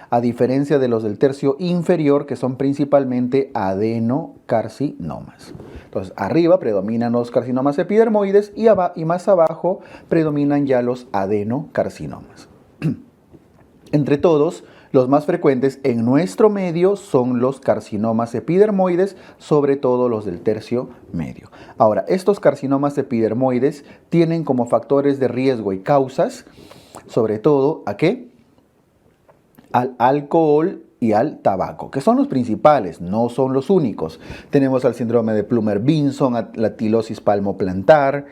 A diferencia de los del tercio inferior, que son principalmente adenocarcinomas. Entonces, arriba predominan los carcinomas epidermoides y más abajo predominan ya los adenocarcinomas. Entre todos, los más frecuentes en nuestro medio son los carcinomas epidermoides, sobre todo los del tercio medio. Ahora, estos carcinomas epidermoides tienen como factores de riesgo y causas, sobre todo, ¿a qué? Al alcohol y al tabaco, que son los principales, no son los únicos. Tenemos al síndrome de Plummer-Vinson, la tilosis palmoplantar,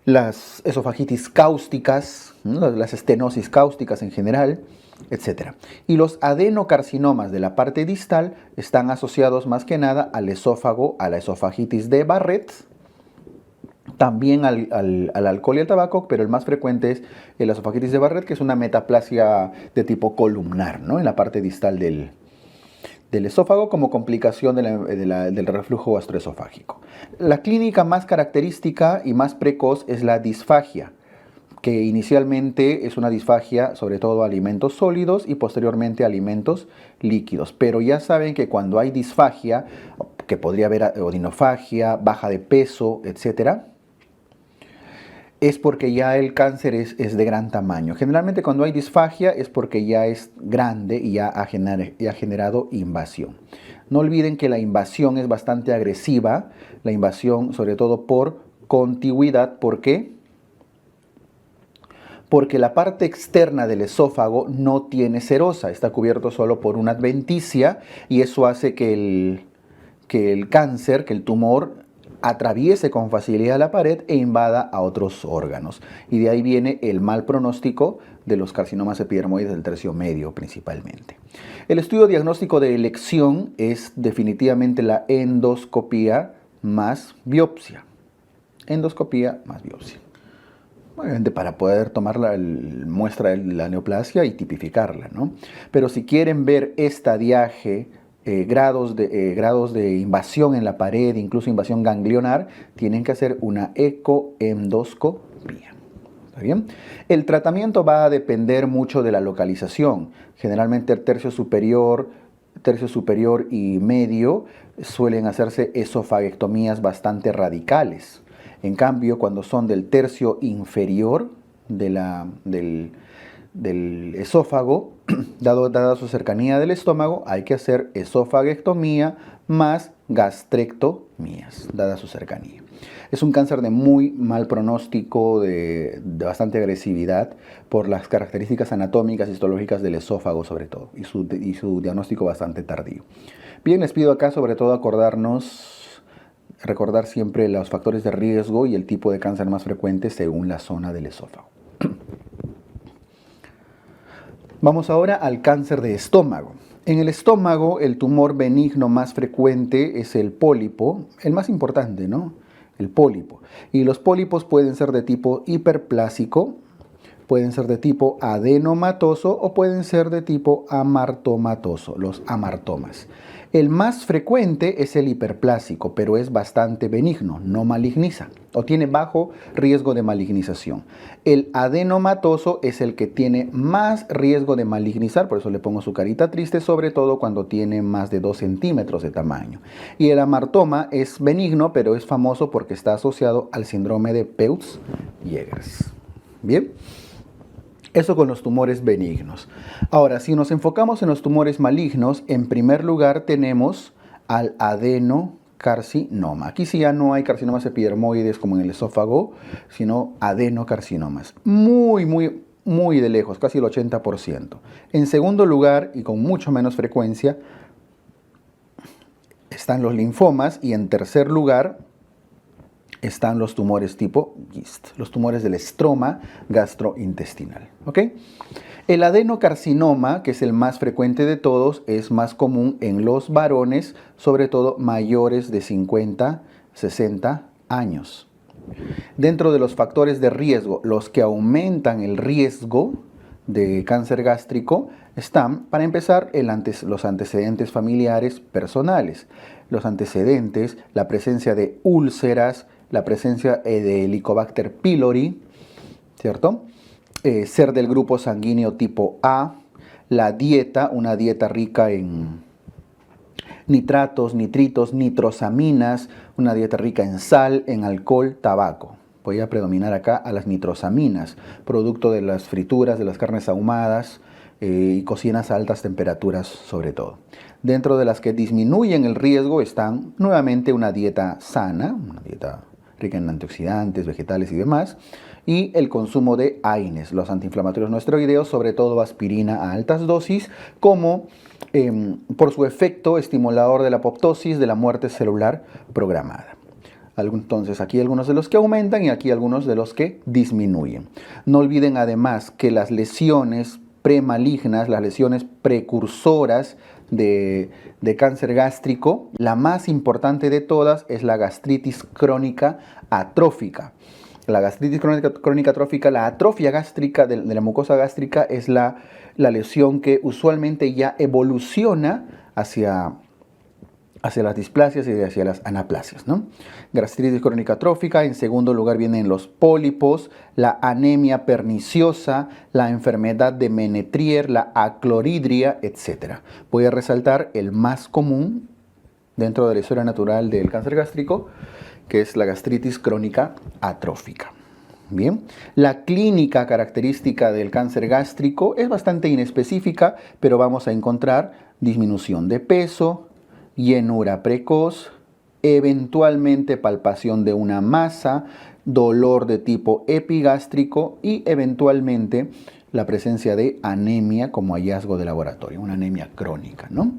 las esofagitis cáusticas, ¿no? Las estenosis cáusticas en general, etc. Y los adenocarcinomas de la parte distal están asociados más que nada al esófago, a la esofagitis de Barrett, también al alcohol y al tabaco, pero el más frecuente es la esofagitis de Barrett, que es una metaplasia de tipo columnar, ¿no? En la parte distal del esófago como complicación del reflujo gastroesofágico. La clínica más característica y más precoz es la disfagia, que inicialmente es una disfagia sobre todo a alimentos sólidos y posteriormente a alimentos líquidos. Pero ya saben que cuando hay disfagia, que podría haber odinofagia, baja de peso, etc., es porque ya el cáncer es de gran tamaño. Generalmente cuando hay disfagia es porque ya es grande y ya ha generado invasión. No olviden que la invasión es bastante agresiva, la invasión sobre todo por contigüidad. ¿Por qué? Porque la parte externa del esófago no tiene serosa, está cubierto solo por una adventicia y eso hace que el cáncer, que el tumor, atraviese con facilidad la pared e invada a otros órganos. Y de ahí viene el mal pronóstico de los carcinomas epidermoides del tercio medio principalmente. El estudio diagnóstico de elección es definitivamente la endoscopía más biopsia. Endoscopía más biopsia. Obviamente para poder tomar la muestra de la neoplasia y tipificarla, ¿no? Pero si quieren ver estadiaje, grados de invasión en la pared, incluso invasión ganglionar, tienen que hacer una ecoendoscopía. ¿Está bien? El tratamiento va a depender mucho de la localización. Generalmente el tercio superior y medio suelen hacerse esofagectomías bastante radicales. En cambio, cuando son del tercio inferior del esófago, dada su cercanía del estómago, hay que hacer esofagectomía más gastrectomías, dada su cercanía. Es un cáncer de muy mal pronóstico, de bastante agresividad, por las características anatómicas y histológicas del esófago sobre todo, y su diagnóstico bastante tardío. Bien, les pido acá sobre todo recordar siempre los factores de riesgo y el tipo de cáncer más frecuente según la zona del esófago. Vamos ahora al cáncer de estómago. En el estómago, el tumor benigno más frecuente es el pólipo, el más importante, ¿no? El pólipo. Y los pólipos pueden ser de tipo hiperplásico, pueden ser de tipo adenomatoso o pueden ser de tipo amartomatoso, los amartomas. El más frecuente es el hiperplásico, pero es bastante benigno, no maligniza o tiene bajo riesgo de malignización. El adenomatoso es el que tiene más riesgo de malignizar, por eso le pongo su carita triste, sobre todo cuando tiene más de 2 centímetros de tamaño. Y el amartoma es benigno, pero es famoso porque está asociado al síndrome de Peutz-Jeghers. Bien. Eso con los tumores benignos. Ahora, si nos enfocamos en los tumores malignos, en primer lugar tenemos al adenocarcinoma. Aquí sí ya no hay carcinomas epidermoides como en el esófago, sino adenocarcinomas. Muy de lejos, casi el 80%. En segundo lugar, y con mucho menos frecuencia, están los linfomas, y en tercer lugar están los tumores tipo GIST, los tumores del estroma gastrointestinal. ¿Ok? El adenocarcinoma, que es el más frecuente de todos, es más común en los varones, sobre todo mayores de 50, 60 años. Dentro de los factores de riesgo, los que aumentan el riesgo de cáncer gástrico están, para empezar, los antecedentes familiares personales. Los antecedentes, la presencia de úlceras, la presencia de Helicobacter pylori, ¿cierto? Ser del grupo sanguíneo tipo A, la dieta, una dieta rica en nitratos, nitritos, nitrosaminas, una dieta rica en sal, en alcohol, tabaco. Voy a predominar acá a las nitrosaminas, producto de las frituras, de las carnes ahumadas y cocinas a altas temperaturas sobre todo. Dentro de las que disminuyen el riesgo están nuevamente una dieta sana, una dieta rica en antioxidantes, vegetales y demás, y el consumo de AINES, los antiinflamatorios no esteroideos, sobre todo aspirina a altas dosis, como por su efecto estimulador de la apoptosis, de la muerte celular programada. Entonces, aquí algunos de los que aumentan y aquí algunos de los que disminuyen. No olviden además que las lesiones premalignas, las lesiones precursoras de cáncer gástrico, la más importante de todas es la gastritis crónica atrófica. La gastritis crónica atrófica, la atrofia gástrica de la mucosa gástrica es la lesión que usualmente ya evoluciona hacia las displasias y hacia las anaplasias, ¿no? Gastritis crónica atrófica, en segundo lugar vienen los pólipos, la anemia perniciosa, la enfermedad de Menetrier, la acloridria, etc. Voy a resaltar el más común dentro de la historia natural del cáncer gástrico, que es la gastritis crónica atrófica. Bien, la clínica característica del cáncer gástrico es bastante inespecífica, pero vamos a encontrar disminución de peso, llenura precoz, eventualmente palpación de una masa, dolor de tipo epigástrico y eventualmente la presencia de anemia como hallazgo de laboratorio, una anemia crónica, ¿no?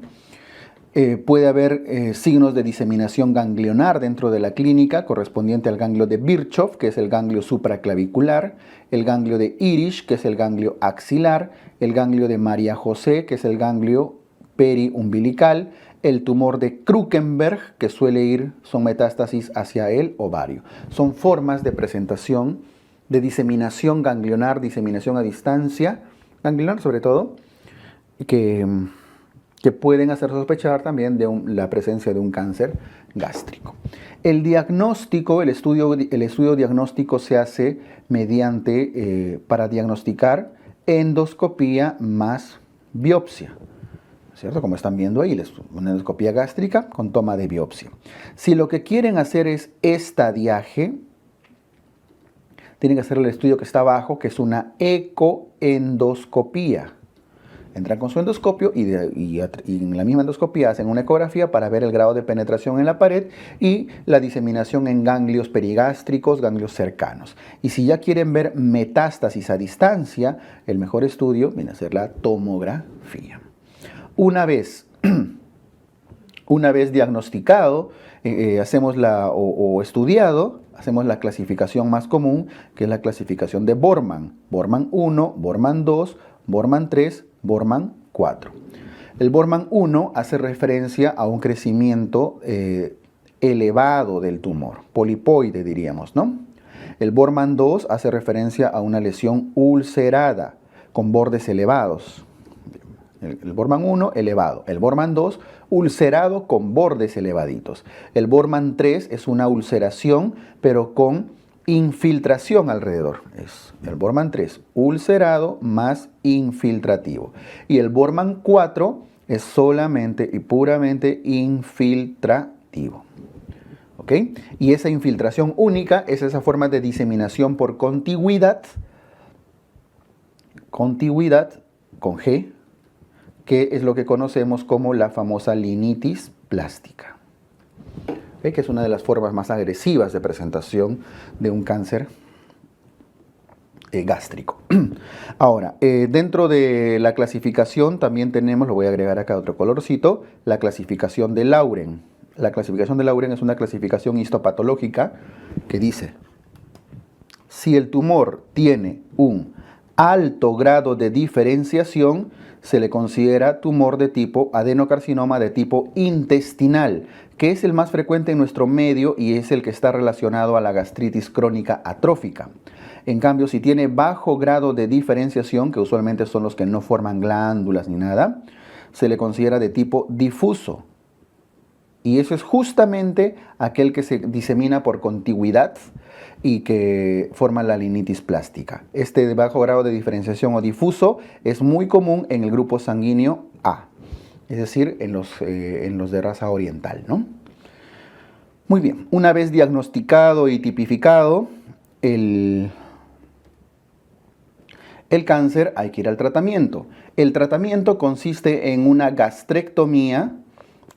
Puede haber signos de diseminación ganglionar dentro de la clínica correspondiente al ganglio de Virchow, que es el ganglio supraclavicular, el ganglio de Irish, que es el ganglio axilar, el ganglio de María José, que es el ganglio periumbilical, el tumor de Krukenberg, que son metástasis hacia el ovario. Son formas de presentación de diseminación ganglionar, diseminación a distancia, ganglionar sobre todo, que pueden hacer sospechar también de la presencia de un cáncer gástrico. El diagnóstico, el estudio diagnóstico se hace para diagnosticar endoscopía más biopsia, ¿cierto? Como están viendo ahí, una endoscopía gástrica con toma de biopsia. Si lo que quieren hacer es estadiaje, tienen que hacer el estudio que está abajo, que es una ecoendoscopía. Entran con su endoscopio y en la misma endoscopía hacen una ecografía para ver el grado de penetración en la pared y la diseminación en ganglios perigástricos, ganglios cercanos. Y si ya quieren ver metástasis a distancia, el mejor estudio viene a ser la tomografía. Una vez diagnosticado, estudiado, hacemos la clasificación más común, que es la clasificación de Borman. Borman 1, Borman 2, Borman 3, Borman 4. El Borman 1 hace referencia a un crecimiento elevado del tumor, polipoide diríamos, ¿no? El Borman 2 hace referencia a una lesión ulcerada con bordes elevados. El Borman 1 elevado, el Borman 2 ulcerado con bordes elevaditos. El Borman 3 es una ulceración pero con infiltración alrededor. Es el Borman 3 ulcerado más infiltrativo. Y el Borman 4 es solamente y puramente infiltrativo. ¿Ok? Y esa infiltración única es esa forma de diseminación por contigüidad con G, que es lo que conocemos como la famosa linitis plástica. ¿Ve? Que es una de las formas más agresivas de presentación de un cáncer gástrico. Ahora, dentro de la clasificación también tenemos, lo voy a agregar acá otro colorcito, la clasificación de Lauren. La clasificación de Lauren es una clasificación histopatológica que dice: si el tumor tiene un alto grado de diferenciación, se le considera tumor de tipo adenocarcinoma de tipo intestinal, que es el más frecuente en nuestro medio y es el que está relacionado a la gastritis crónica atrófica. En cambio, si tiene bajo grado de diferenciación, que usualmente son los que no forman glándulas ni nada, se le considera de tipo difuso. Y eso es justamente aquel que se disemina por contigüidad y que forma la linitis plástica. Este de bajo grado de diferenciación o difuso es muy común en el grupo sanguíneo A, es decir, en los de raza oriental, ¿no? Muy bien, una vez diagnosticado y tipificado el cáncer, hay que ir al tratamiento. El tratamiento consiste en una gastrectomía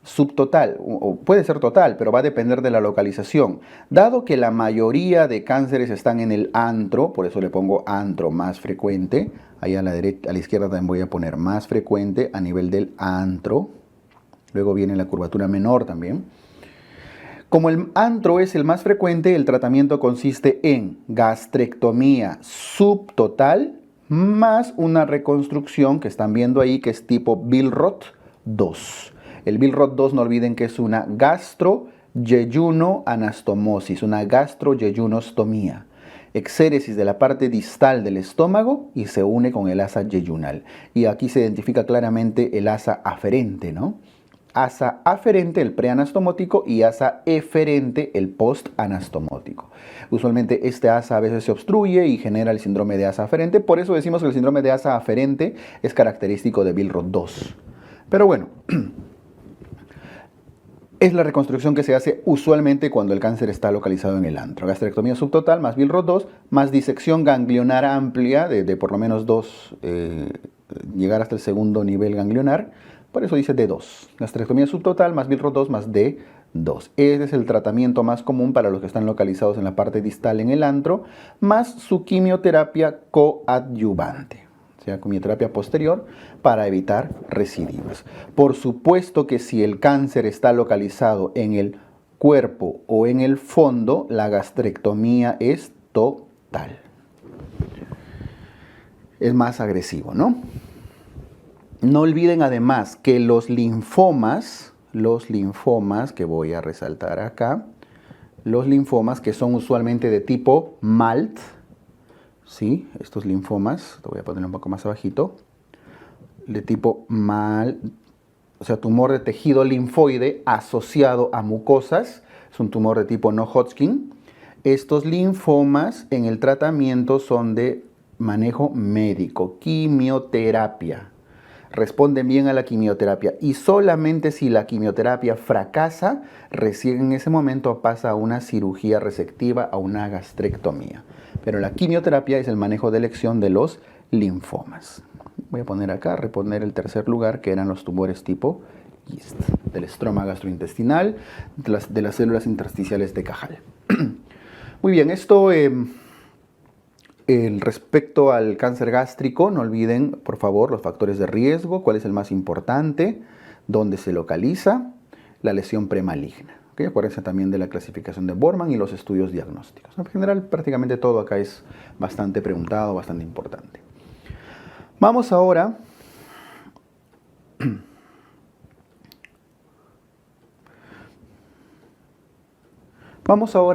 subtotal, o puede ser total, pero va a depender de la localización. Dado que la mayoría de cánceres están en el antro, por eso le pongo antro más frecuente, ahí a la derecha, a la izquierda también voy a poner más frecuente a nivel del antro. Luego viene la curvatura menor también. Como el antro es el más frecuente, el tratamiento consiste en gastrectomía subtotal más una reconstrucción que están viendo ahí, que es tipo Billroth 2. El Billroth 2, no olviden que es una gastroyejunoanastomosis, una gastroyejunostomía. Exéresis de la parte distal del estómago y se une con el asa yeyunal. Y aquí se identifica claramente el asa aferente, ¿no? Asa aferente, el preanastomótico, y asa eferente, el postanastomótico. Usualmente este asa a veces se obstruye y genera el síndrome de asa aferente. Por eso decimos que el síndrome de asa aferente es característico de Billroth 2. Pero bueno, es la reconstrucción que se hace usualmente cuando el cáncer está localizado en el antro. Gastrectomía subtotal más Billroth 2 más disección ganglionar amplia de por lo menos 2, llegar hasta el segundo nivel ganglionar. Por eso dice D2. Gastrectomía subtotal más Billroth 2 más D2. Ese es el tratamiento más común para los que están localizados en la parte distal en el antro, más su quimioterapia coadyuvante, o sea, quimioterapia posterior para evitar recidivas. Por supuesto que si el cáncer está localizado en el cuerpo o en el fondo, la gastrectomía es total. Es más agresivo, ¿no? No olviden además que los linfomas que voy a resaltar acá, los linfomas que son usualmente de tipo MALT, ¿sí? Estos linfomas, lo voy a poner un poco más abajito, de tipo MALT, o sea, tumor de tejido linfoide asociado a mucosas, es un tumor de tipo no Hodgkin. Estos linfomas en el tratamiento son de manejo médico, quimioterapia. Responden bien a la quimioterapia y solamente si la quimioterapia fracasa, recién en ese momento pasa a una cirugía resectiva, a una gastrectomía. Pero la quimioterapia es el manejo de elección de los linfomas. Voy a poner acá, reponer el tercer lugar, que eran los tumores tipo GIST, del estroma gastrointestinal, de las células intersticiales de Cajal. Muy bien, esto respecto al cáncer gástrico, no olviden, por favor, los factores de riesgo, cuál es el más importante, dónde se localiza, la lesión premaligna. ¿Okay? Acuérdense también de la clasificación de Borman y los estudios diagnósticos. En general, prácticamente todo acá es bastante preguntado, bastante importante. Vamos ahora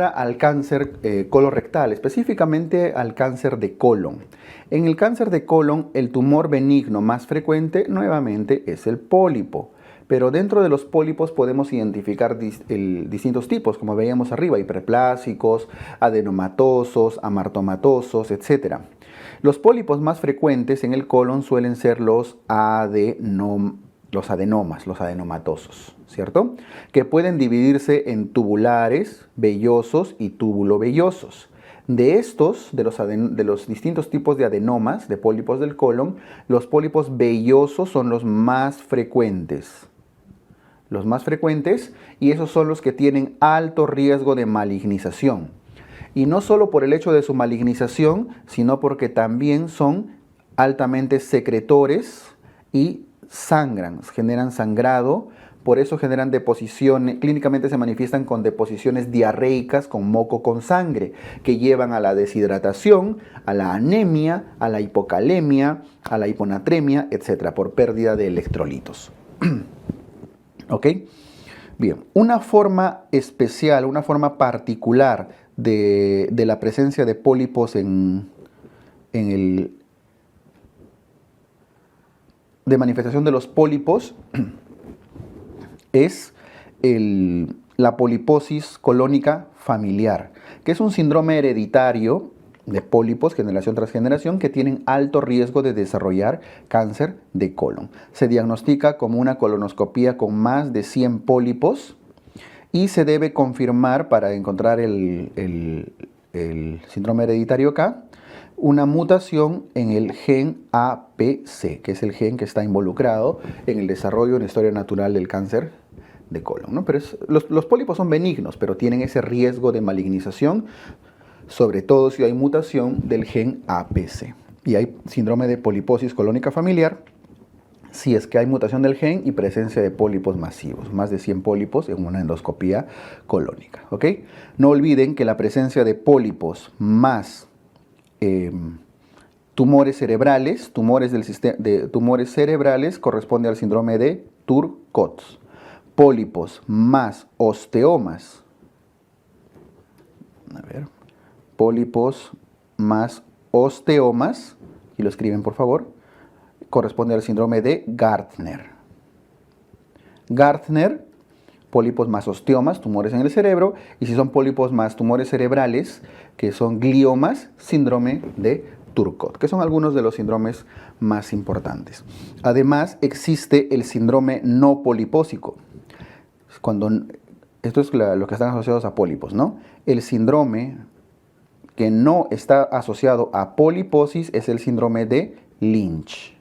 al cáncer colorectal, específicamente al cáncer de colon. En el cáncer de colon, el tumor benigno más frecuente nuevamente es el pólipo. Pero dentro de los pólipos podemos identificar distintos tipos, como veíamos arriba, hiperplásicos, adenomatosos, amartomatosos, etc. Los pólipos más frecuentes en el colon suelen ser los adenomas, los adenomatosos, ¿cierto? Que pueden dividirse en tubulares, vellosos y túbulo-vellosos. De estos, de los distintos tipos de adenomas, de pólipos del colon, los pólipos vellosos son los más frecuentes. los más frecuentes, y esos son los que tienen alto riesgo de malignización. Y no solo por el hecho de su malignización, sino porque también son altamente secretores y sangran, generan sangrado. Por eso generan deposiciones, clínicamente se manifiestan con deposiciones diarreicas con moco con sangre, que llevan a la deshidratación, a la anemia, a la hipocalemia, a la hiponatremia, etc., por pérdida de electrolitos. ¿Ok? Bien, una forma especial, una forma particular de la presencia de pólipos de manifestación de los pólipos es la poliposis colónica familiar, que es un síndrome hereditario de pólipos, generación tras generación, que tienen alto riesgo de desarrollar cáncer de colon. Se diagnostica como una colonoscopía con más de 100 pólipos y se debe confirmar, para encontrar el síndrome hereditario acá, una mutación en el gen APC, que es el gen que está involucrado en el desarrollo en la historia natural del cáncer de colon, ¿no? Pero los pólipos son benignos, pero tienen ese riesgo de malignización, sobre todo si hay mutación del gen APC. Y hay síndrome de poliposis colónica familiar si es que hay mutación del gen y presencia de pólipos masivos, más de 100 pólipos en una endoscopía colónica, ¿ok? No olviden que la presencia de pólipos más tumores cerebrales, tumores cerebrales corresponde al síndrome de Turcot. Pólipos más osteomas, pólipos más osteomas, y lo escriben por favor, corresponde al síndrome de Gardner. Gardner, pólipos más osteomas, tumores en el cerebro, y si son pólipos más tumores cerebrales, que son gliomas, síndrome de Turcot, que son algunos de los síndromes más importantes. Además, existe el síndrome no polipósico. Esto es lo que están asociados a pólipos, ¿no? El síndrome que no está asociado a poliposis es el síndrome de Lynch.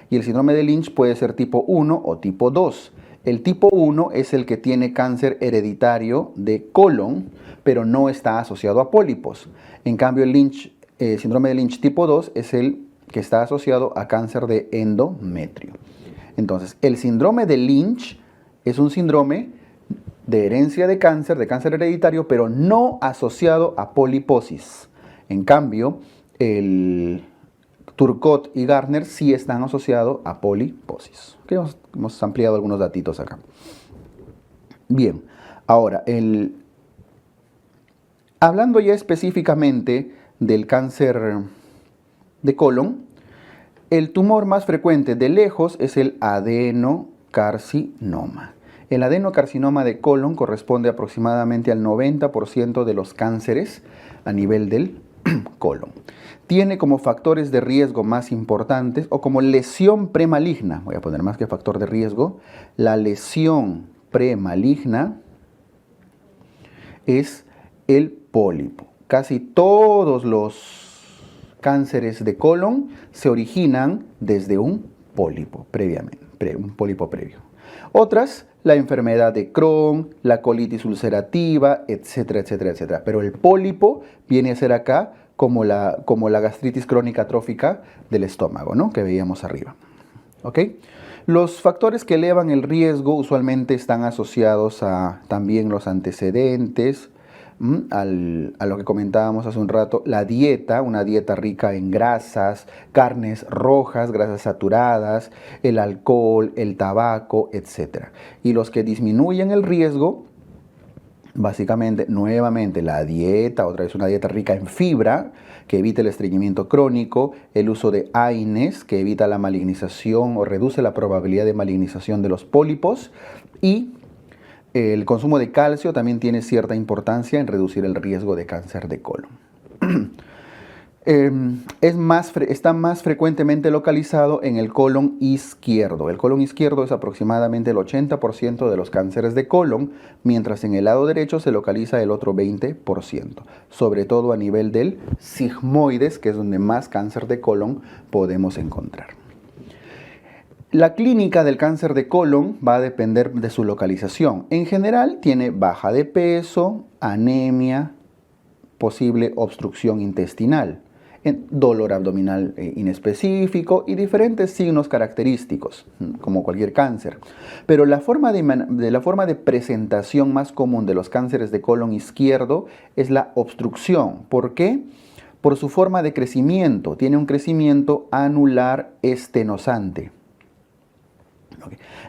Y el síndrome de Lynch puede ser tipo 1 o tipo 2. El tipo 1 es el que tiene cáncer hereditario de colon, pero no está asociado a pólipos. En cambio, el síndrome de Lynch tipo 2 es el que está asociado a cáncer de endometrio. Entonces, el síndrome de Lynch es un síndrome de herencia de cáncer hereditario, pero no asociado a poliposis. En cambio, el Turcot y Gardner sí están asociados a poliposis. Okay, hemos ampliado algunos datitos acá. Bien, ahora, hablando ya específicamente del cáncer de colon, el tumor más frecuente de lejos es el adenocarcinoma. El adenocarcinoma de colon corresponde aproximadamente al 90% de los cánceres a nivel del colon. Tiene como factores de riesgo más importantes o como lesión premaligna, voy a poner más que factor de riesgo, la lesión premaligna es el pólipo. Casi todos los cánceres de colon se originan desde un pólipo un pólipo previo. Otras, la enfermedad de Crohn, la colitis ulcerativa, etcétera, etcétera, etcétera. Pero el pólipo viene a ser acá como la gastritis crónica atrófica del estómago, ¿no? Que veíamos arriba. ¿Ok? Los factores que elevan el riesgo usualmente están asociados a también los antecedentes, a lo que comentábamos hace un rato, la dieta, una dieta rica en grasas, carnes rojas, grasas saturadas, el alcohol, el tabaco, etc. Y los que disminuyen el riesgo, básicamente, nuevamente, la dieta, otra vez una dieta rica en fibra, que evita el estreñimiento crónico, el uso de AINES, que evita la malignización o reduce la probabilidad de malignización de los pólipos, y el consumo de calcio también tiene cierta importancia en reducir el riesgo de cáncer de colon. Está más frecuentemente localizado en el colon izquierdo. El colon izquierdo es aproximadamente el 80% de los cánceres de colon, mientras en el lado derecho se localiza el otro 20%, sobre todo a nivel del sigmoides, que es donde más cáncer de colon podemos encontrar. La clínica del cáncer de colon va a depender de su localización. En general tiene baja de peso, anemia, posible obstrucción intestinal, dolor abdominal inespecífico y diferentes signos característicos, como cualquier cáncer. Pero la forma de presentación más común de los cánceres de colon izquierdo es la obstrucción. ¿Por qué? Por su forma de crecimiento. Tiene un crecimiento anular estenosante.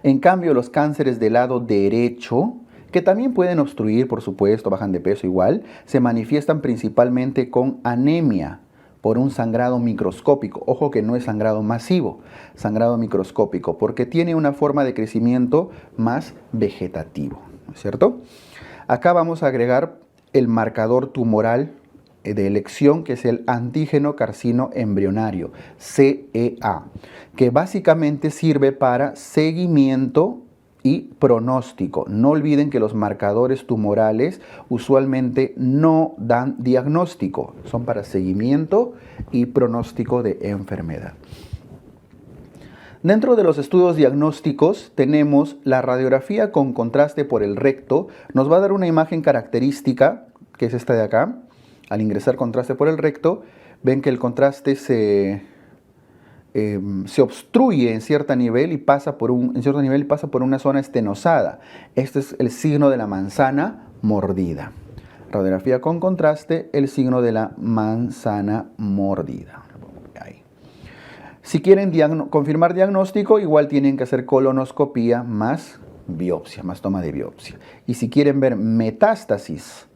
En cambio, los cánceres del lado derecho, que también pueden obstruir, por supuesto, bajan de peso igual, se manifiestan principalmente con anemia por un sangrado microscópico. Ojo que no es sangrado masivo, sangrado microscópico, porque tiene una forma de crecimiento más vegetativo, ¿no es cierto? Acá vamos a agregar el marcador tumoral de elección, que es el antígeno carcino embrionario, CEA, que básicamente sirve para seguimiento y pronóstico. No olviden que los marcadores tumorales usualmente no dan diagnóstico, son para seguimiento y pronóstico de enfermedad. Dentro de los estudios diagnósticos tenemos la radiografía con contraste por el recto. Nos va a dar una imagen característica, que es esta de acá. Al ingresar contraste por el recto, ven que el contraste se obstruye en cierto nivel y pasa por una zona estenosada. Este es el signo de la manzana mordida. Radiografía con contraste, el signo de la manzana mordida. Ahí. Si quieren confirmar diagnóstico, igual tienen que hacer colonoscopía más biopsia, más toma de biopsia. Y si quieren ver metástasis,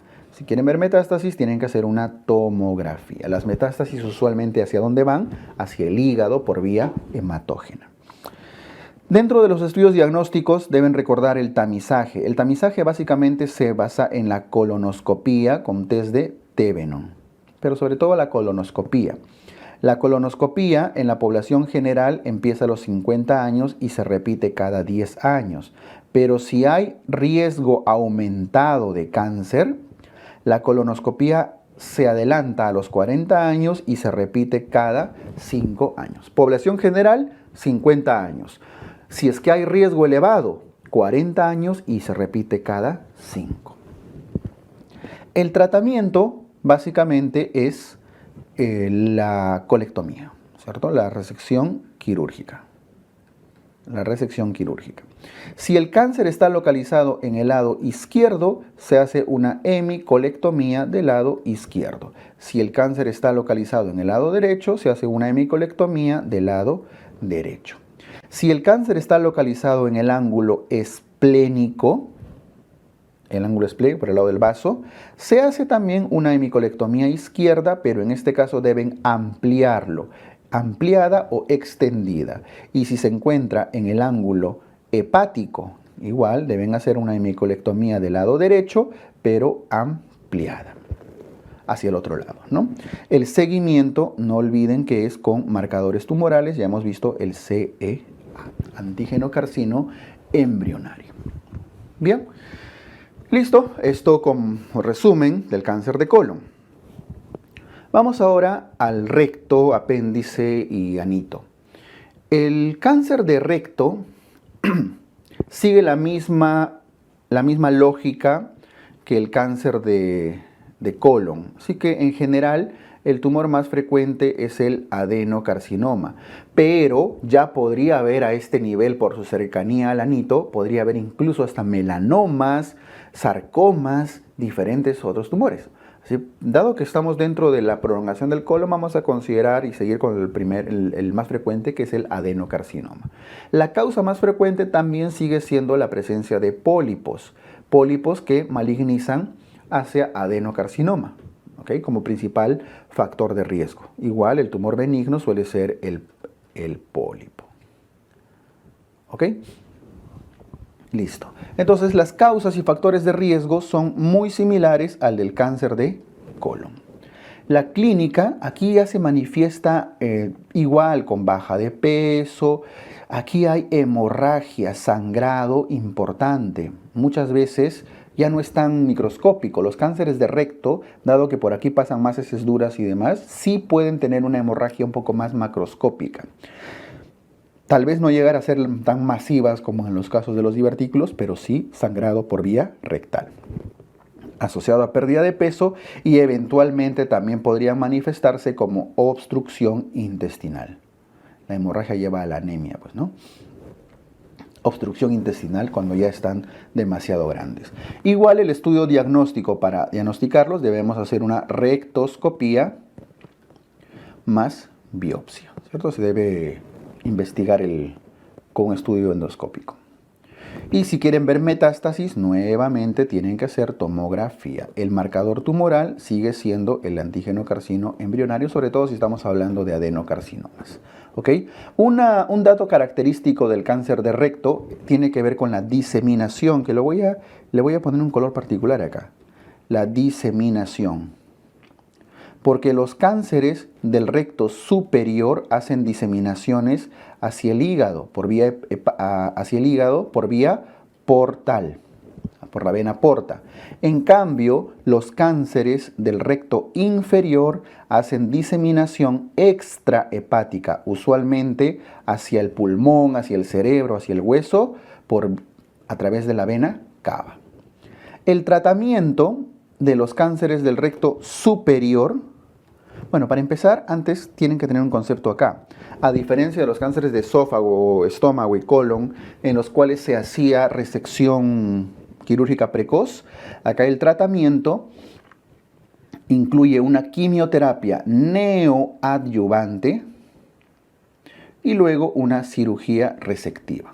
tienen que hacer una tomografía. Las metástasis usualmente ¿hacia dónde van? Hacia el hígado por vía hematógena. Dentro de los estudios diagnósticos deben recordar el tamizaje. El tamizaje básicamente se basa en la colonoscopía con test de Thevenon, pero sobre todo la colonoscopía. La colonoscopía en la población general empieza a los 50 años y se repite cada 10 años. Pero si hay riesgo aumentado de cáncer, la colonoscopía se adelanta a los 40 años y se repite cada 5 años. Población general, 50 años. Si es que hay riesgo elevado, 40 años y se repite cada 5. El tratamiento básicamente es la colectomía, ¿cierto? La resección quirúrgica. Si el cáncer está localizado en el lado izquierdo, se hace una hemicolectomía del lado izquierdo. Si el cáncer está localizado en el lado derecho, se hace una hemicolectomía del lado derecho. Si el cáncer está localizado en el ángulo esplénico, por el lado del vaso, se hace también una hemicolectomía izquierda, pero en este caso deben ampliarlo. Ampliada o extendida. Y si se encuentra en el ángulo hepático, igual deben hacer una hemicolectomía del lado derecho, pero ampliada hacia el otro lado, ¿no? El seguimiento, no olviden que es con marcadores tumorales. Ya hemos visto el CEA, antígeno carcino embrionario. Bien, listo. Esto como resumen del cáncer de colon. Vamos ahora al recto, apéndice y anito. El cáncer de recto sigue la misma lógica que el cáncer de colon. Así que en general el tumor más frecuente es el adenocarcinoma. Pero ya podría haber a este nivel, por su cercanía al anito, podría haber incluso hasta melanomas, sarcomas, diferentes otros tumores. Así, dado que estamos dentro de la prolongación del colon, vamos a considerar y seguir con el más frecuente, que es el adenocarcinoma. La causa más frecuente también sigue siendo la presencia de pólipos que malignizan hacia adenocarcinoma, ¿okay? Como principal factor de riesgo. Igual el tumor benigno suele ser el pólipo. ¿Ok? Listo. Entonces las causas y factores de riesgo son muy similares al del cáncer de colon. La clínica aquí ya se manifiesta igual, con baja de peso. Aquí hay hemorragia, sangrado importante. Muchas veces ya no es tan microscópico. Los cánceres de recto, dado que por aquí pasan más heces duras y demás, sí pueden tener una hemorragia un poco más macroscópica. Tal vez no llegar a ser tan masivas como en los casos de los divertículos, pero sí sangrado por vía rectal, asociado a pérdida de peso, y eventualmente también podrían manifestarse como obstrucción intestinal. La hemorragia lleva a la anemia, pues, ¿no? Obstrucción intestinal cuando ya están demasiado grandes. Igual el estudio diagnóstico, para diagnosticarlos debemos hacer una rectoscopía más biopsia, ¿cierto? Se debe investigar con un estudio endoscópico. Y si quieren ver metástasis, nuevamente tienen que hacer tomografía. El marcador tumoral sigue siendo el antígeno carcino embrionario, sobre todo si estamos hablando de adenocarcinomas. ¿Ok? Un dato característico del cáncer de recto tiene que ver con la diseminación, que le voy a poner un color particular acá. La diseminación. Porque los cánceres del recto superior hacen diseminaciones hacia el hígado por vía portal, por la vena porta. En cambio, los cánceres del recto inferior hacen diseminación extrahepática, usualmente hacia el pulmón, hacia el cerebro, hacia el hueso, a través de la vena cava. El tratamiento de los cánceres del recto superior, bueno, para empezar, antes tienen que tener un concepto acá. A diferencia de los cánceres de esófago, estómago y colon, en los cuales se hacía resección quirúrgica precoz, acá el tratamiento incluye una quimioterapia neoadyuvante y luego una cirugía resectiva.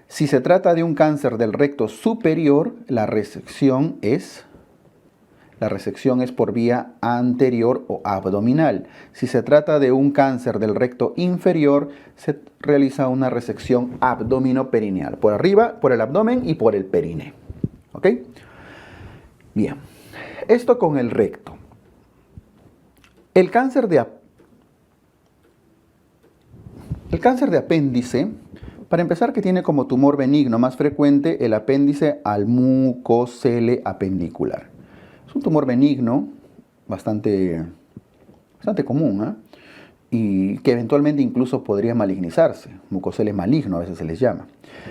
Si se trata de un cáncer del recto superior, la resección es por vía anterior o abdominal. Si se trata de un cáncer del recto inferior, se realiza una resección abdominoperineal, por arriba, por el abdomen y por el perine. ¿Ok? Bien, esto con el recto. El cáncer de apéndice, para empezar, que tiene como tumor benigno más frecuente el apéndice al mucocele apendicular. Es un tumor benigno, bastante común, ¿eh? Y que eventualmente incluso podría malignizarse. Mucocele maligno a veces se les llama.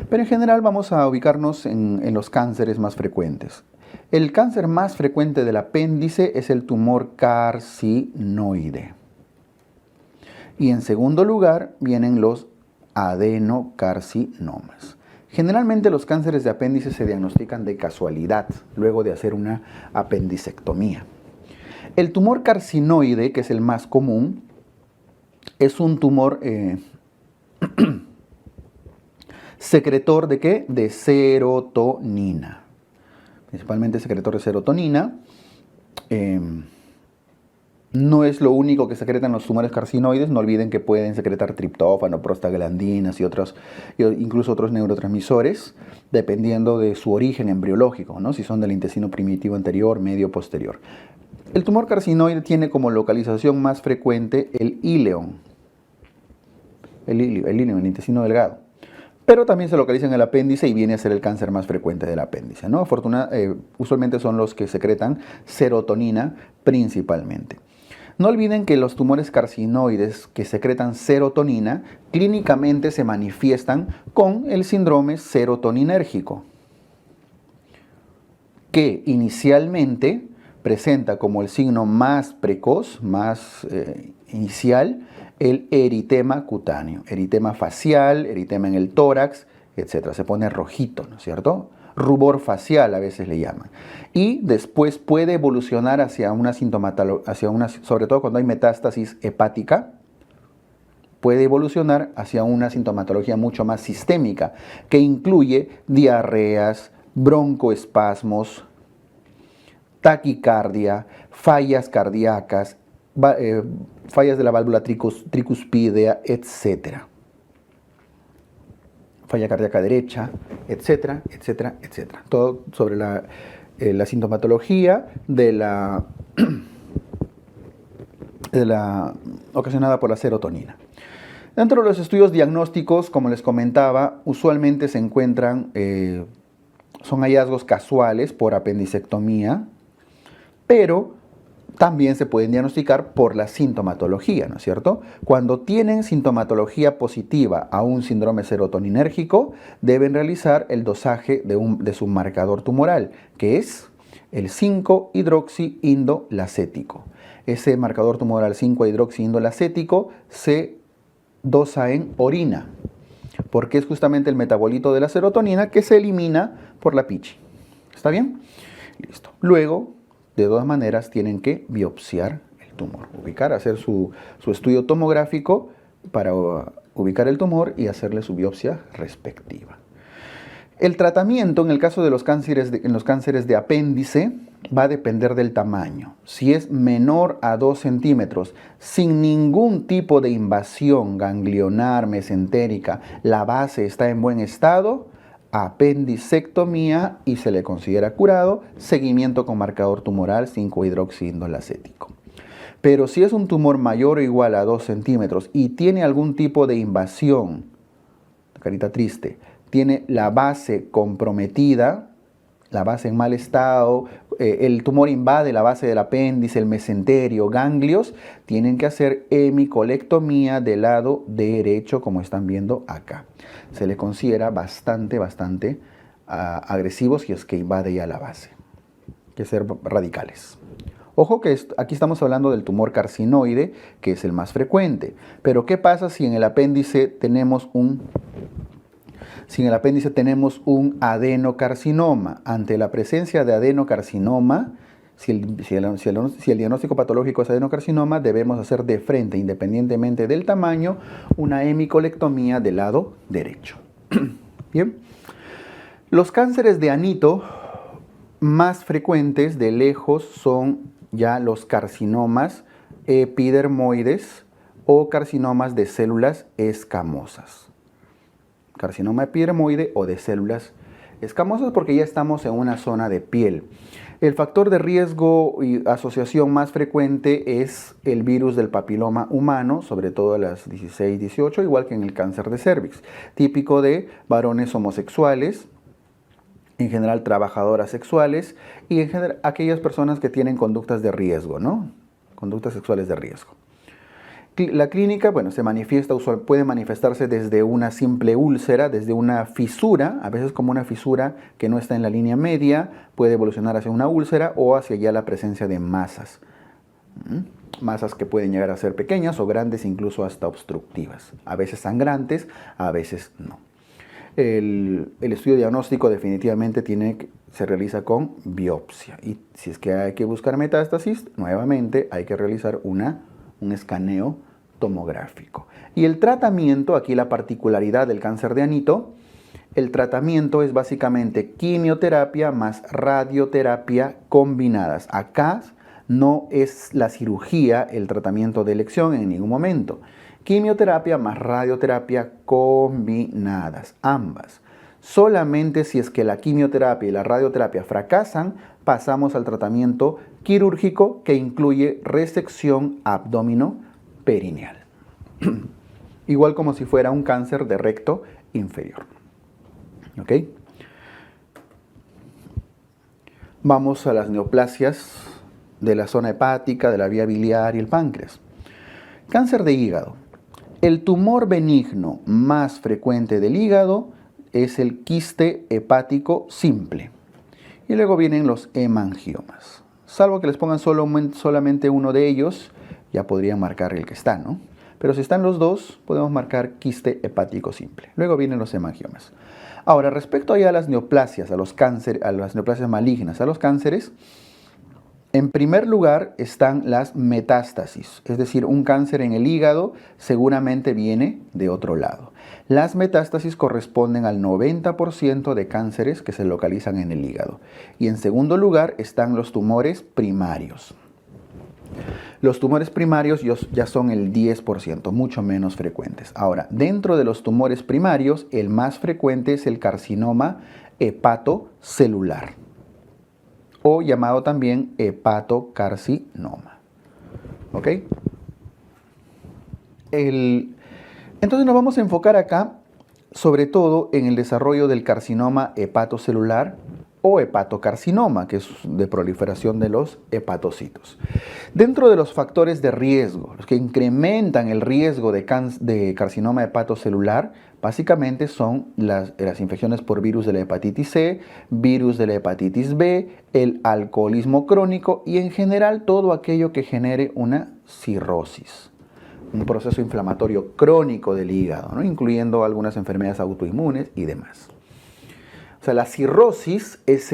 Pero en general vamos a ubicarnos en los cánceres más frecuentes. El cáncer más frecuente del apéndice es el tumor carcinoide. Y en segundo lugar vienen los adenocarcinomas. Generalmente los cánceres de apéndice se diagnostican de casualidad, luego de hacer una apendicectomía. El tumor carcinoide, que es el más común, es un tumor secretor ¿de qué? De serotonina. Principalmente secretor de serotonina. No es lo único que secretan los tumores carcinoides. No olviden que pueden secretar triptófano, prostaglandinas y incluso otros neurotransmisores, dependiendo de su origen embriológico, ¿no? Si son del intestino primitivo anterior, medio, posterior. El tumor carcinoide tiene como localización más frecuente el íleon. El íleon, el intestino delgado. Pero también se localiza en el apéndice y viene a ser el cáncer más frecuente del apéndice, ¿no? Usualmente son los que secretan serotonina principalmente. No olviden que los tumores carcinoides que secretan serotonina clínicamente se manifiestan con el síndrome serotoninérgico, que inicialmente presenta como el signo más precoz, más inicial, el eritema cutáneo, eritema facial, eritema en el tórax, etc. Se pone rojito, ¿no es cierto? Rubor facial a veces le llaman. Y después puede evolucionar hacia una sintomatología, sobre todo cuando hay metástasis hepática, puede evolucionar hacia una sintomatología mucho más sistémica, que incluye diarreas, broncoespasmos, taquicardia, fallas cardíacas, fallas de la válvula tricuspidea, etc. Falla cardíaca derecha, etcétera, etcétera, etcétera. Todo sobre la sintomatología de la ocasionada por la serotonina. Dentro de los estudios diagnósticos, como les comentaba, usualmente se encuentran, son hallazgos casuales por apendicectomía, pero también se pueden diagnosticar por la sintomatología, ¿no es cierto? Cuando tienen sintomatología positiva a un síndrome serotoninérgico, deben realizar el dosaje de su marcador tumoral, que es el 5-hidroxiindolacético. Ese marcador tumoral 5-hidroxiindolacético se dosa en orina, porque es justamente el metabolito de la serotonina que se elimina por la pichi. ¿Está bien? Listo. Luego, de todas maneras, tienen que biopsiar el tumor, hacer su estudio tomográfico para ubicar el tumor y hacerle su biopsia respectiva. El tratamiento en el caso de los cánceres de apéndice va a depender del tamaño. Si es menor a 2 centímetros, sin ningún tipo de invasión ganglionar, mesentérica, la base está en buen estado, apendicectomía y se le considera curado, seguimiento con marcador tumoral 5-hidroxiindolacético. Pero si es un tumor mayor o igual a 2 centímetros y tiene algún tipo de invasión, carita triste, tiene la base comprometida, la base en mal estado, el tumor invade la base del apéndice, el mesenterio, ganglios, tienen que hacer hemicolectomía del lado derecho, como están viendo acá. Se le considera bastante agresivo si es que invade ya la base. Hay que ser radicales. Ojo que aquí estamos hablando del tumor carcinoide, que es el más frecuente. Pero ¿qué pasa si en el apéndice tenemos un adenocarcinoma? Ante la presencia de adenocarcinoma, si el diagnóstico patológico es adenocarcinoma, debemos hacer de frente, independientemente del tamaño, una hemicolectomía del lado derecho. Bien. Los cánceres de anito más frecuentes de lejos son ya los carcinomas epidermoides o carcinomas de células escamosas. Carcinoma epidermoide o de células escamosas porque ya estamos en una zona de piel. El factor de riesgo y asociación más frecuente es el virus del papiloma humano, sobre todo a las 16-18, igual que en el cáncer de cérvix, típico de varones homosexuales, en general trabajadoras sexuales y en general aquellas personas que tienen conductas de riesgo, ¿no? Conductas sexuales de riesgo. La clínica, bueno, puede manifestarse desde una simple úlcera, desde una fisura, a veces como una fisura que no está en la línea media, puede evolucionar hacia una úlcera o hacia ya la presencia de masas. Masas que pueden llegar a ser pequeñas o grandes, incluso hasta obstructivas. A veces sangrantes, a veces no. El estudio diagnóstico definitivamente se realiza con biopsia. Y si es que hay que buscar metástasis, nuevamente hay que realizar un escaneo tomográfico. Y el tratamiento, aquí la particularidad del cáncer de anito, el tratamiento es básicamente quimioterapia más radioterapia combinadas. Acá no es la cirugía el tratamiento de elección en ningún momento. Quimioterapia más radioterapia combinadas, ambas. Solamente si es que la quimioterapia y la radioterapia fracasan, pasamos al tratamiento quirúrgico que incluye resección abdominoperineal. Igual como si fuera un cáncer de recto inferior. ¿Ok? Vamos a las neoplasias de la zona hepática, de la vía biliar y el páncreas. Cáncer de hígado. El tumor benigno más frecuente del hígado es el quiste hepático simple. Y luego vienen los hemangiomas. Salvo que les pongan solamente uno de ellos, ya podrían marcar el que está, ¿no? Pero si están los dos, podemos marcar quiste hepático simple. Luego vienen los hemangiomas. Ahora, respecto a las neoplasias, a las neoplasias malignas, a los cánceres, en primer lugar están las metástasis, es decir, un cáncer en el hígado seguramente viene de otro lado. Las metástasis corresponden al 90% de cánceres que se localizan en el hígado. Y en segundo lugar están los tumores primarios. Los tumores primarios ya son el 10%, mucho menos frecuentes. Ahora, dentro de los tumores primarios, el más frecuente es el carcinoma hepatocelular, o llamado también hepatocarcinoma. ¿Ok? Entonces nos vamos a enfocar acá sobre todo en el desarrollo del carcinoma hepatocelular o hepatocarcinoma, que es de proliferación de los hepatocitos. Dentro de los factores de riesgo, los que incrementan el riesgo de carcinoma hepatocelular, básicamente son las infecciones por virus de la hepatitis C, virus de la hepatitis B, el alcoholismo crónico y en general todo aquello que genere una cirrosis, un proceso inflamatorio crónico del hígado, ¿no? Incluyendo algunas enfermedades autoinmunes y demás. O sea, la cirrosis es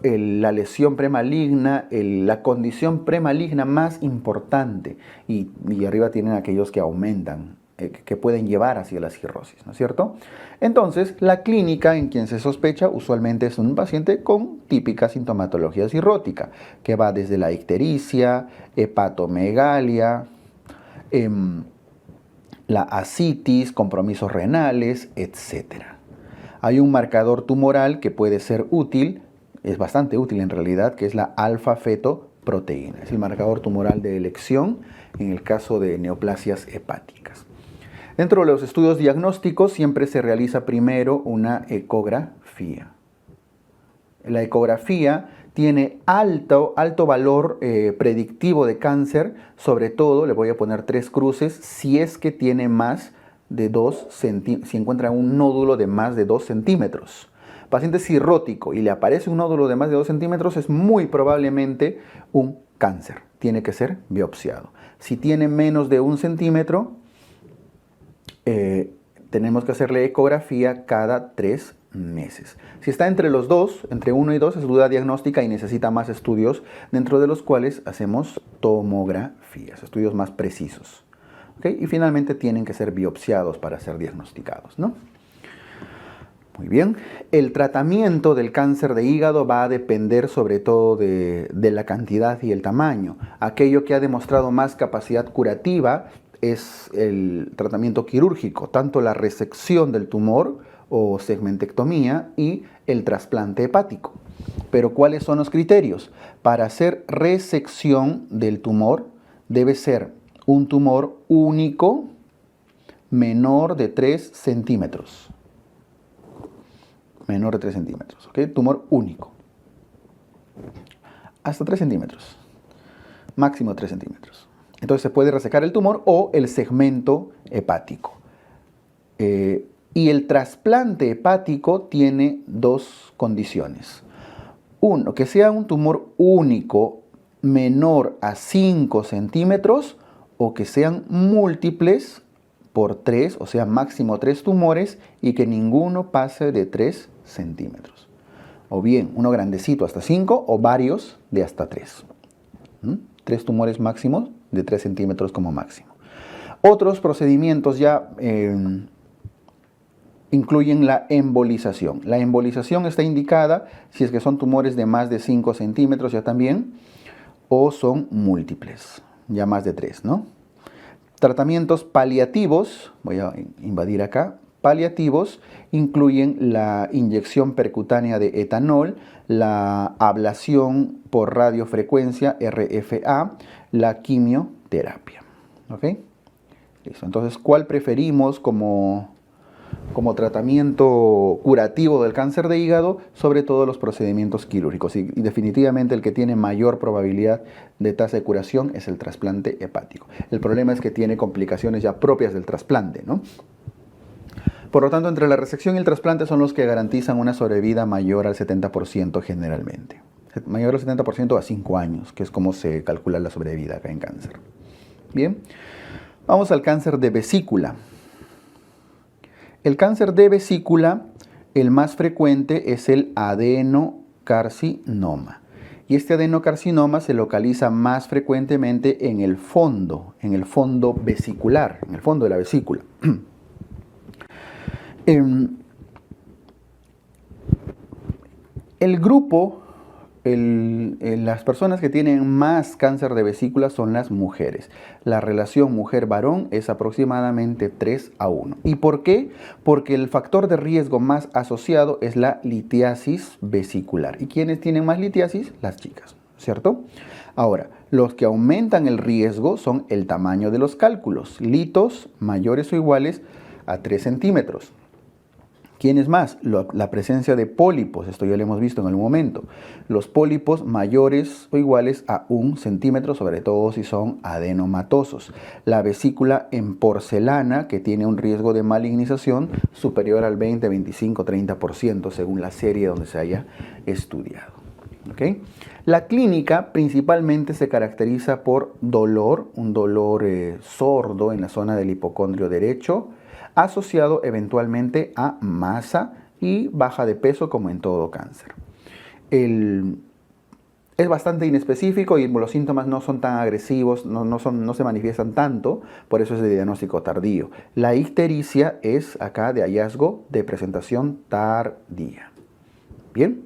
la lesión premaligna, la condición premaligna más importante y arriba tienen aquellos que aumentan, que pueden llevar hacia la cirrosis, ¿no es cierto? Entonces, la clínica en quien se sospecha usualmente es un paciente con típica sintomatología cirrótica, que va desde la ictericia, hepatomegalia, la ascitis, compromisos renales, etc. Hay un marcador tumoral que puede ser útil, es bastante útil en realidad, que es la alfa-fetoproteína. Es el marcador tumoral de elección en el caso de neoplasias hepáticas. Dentro de los estudios diagnósticos siempre se realiza primero una ecografía. La ecografía tiene alto valor predictivo de cáncer, sobre todo, le voy a poner 3 cruces, si es que tiene más de 2 centímetros, si encuentra un nódulo de más de 2 centímetros. Paciente cirrótico y le aparece un nódulo de más de 2 centímetros, es muy probablemente un cáncer. Tiene que ser biopsiado. Si tiene menos de 1 centímetro, tenemos que hacerle ecografía cada 3 meses. Si está entre los dos, entre 1 y 2, es duda diagnóstica y necesita más estudios, dentro de los cuales hacemos tomografías, estudios más precisos. ¿Okay? Y finalmente tienen que ser biopsiados para ser diagnosticados, ¿no? Muy bien. El tratamiento del cáncer de hígado va a depender sobre todo de la cantidad y el tamaño. Aquello que ha demostrado más capacidad curativa es el tratamiento quirúrgico, tanto la resección del tumor o segmentectomía y el trasplante hepático. Pero ¿cuáles son los criterios? Para hacer resección del tumor debe ser un tumor único menor de 3 centímetros. Menor de 3 centímetros, ¿ok? Tumor único. Hasta 3 centímetros. Máximo 3 centímetros. Entonces se puede resecar el tumor o el segmento hepático. Y el trasplante hepático tiene 2 condiciones. Uno, que sea un tumor único menor a 5 centímetros o que sean múltiples por 3, o sea, máximo 3 tumores y que ninguno pase de 3 centímetros. O bien, uno grandecito hasta 5 o varios de hasta 3. 3 tumores máximos de 3 centímetros como máximo. Otros procedimientos ya incluyen la embolización. La embolización está indicada si es que son tumores de más de 5 centímetros ya también, o son múltiples, ya más de 3, ¿no? Tratamientos paliativos, voy a invadir acá, paliativos incluyen la inyección percutánea de etanol, la ablación por radiofrecuencia, RFA, la quimioterapia. ¿Ok? Listo. Entonces, ¿cuál preferimos como tratamiento curativo del cáncer de hígado? Sobre todo los procedimientos quirúrgicos. Y definitivamente el que tiene mayor probabilidad de tasa de curación es el trasplante hepático. El problema es que tiene complicaciones ya propias del trasplante, ¿no? Por lo tanto, entre la resección y el trasplante son los que garantizan una sobrevida mayor al 70% generalmente. Mayor al 70% a 5 años, que es como se calcula la sobrevida acá en cáncer. Bien, vamos al cáncer de vesícula. El cáncer de vesícula, el más frecuente es el adenocarcinoma. Y este adenocarcinoma se localiza más frecuentemente en el fondo vesicular, en el fondo de la vesícula. El grupo, las personas que tienen más cáncer de vesícula son las mujeres. La relación mujer-varón es aproximadamente 3:1. ¿Y por qué? Porque el factor de riesgo más asociado es la litiasis vesicular. ¿Y quiénes tienen más litiasis? Las chicas, ¿cierto? Ahora, los que aumentan el riesgo son el tamaño de los cálculos. Litos mayores o iguales a 3 centímetros. ¿Quiénes más? La presencia de pólipos, esto ya lo hemos visto en algún momento. Los pólipos mayores o iguales a 1 centímetro, sobre todo si son adenomatosos. La vesícula en porcelana, que tiene un riesgo de malignización superior al 20, 25, 30%, según la serie donde se haya estudiado. ¿Okay? La clínica principalmente se caracteriza por dolor, un dolor sordo en la zona del hipocondrio derecho, asociado eventualmente a masa y baja de peso, como en todo cáncer. Es bastante inespecífico y los síntomas no son tan agresivos, no se manifiestan tanto, por eso es de diagnóstico tardío. La ictericia es acá de hallazgo de presentación tardía. Bien.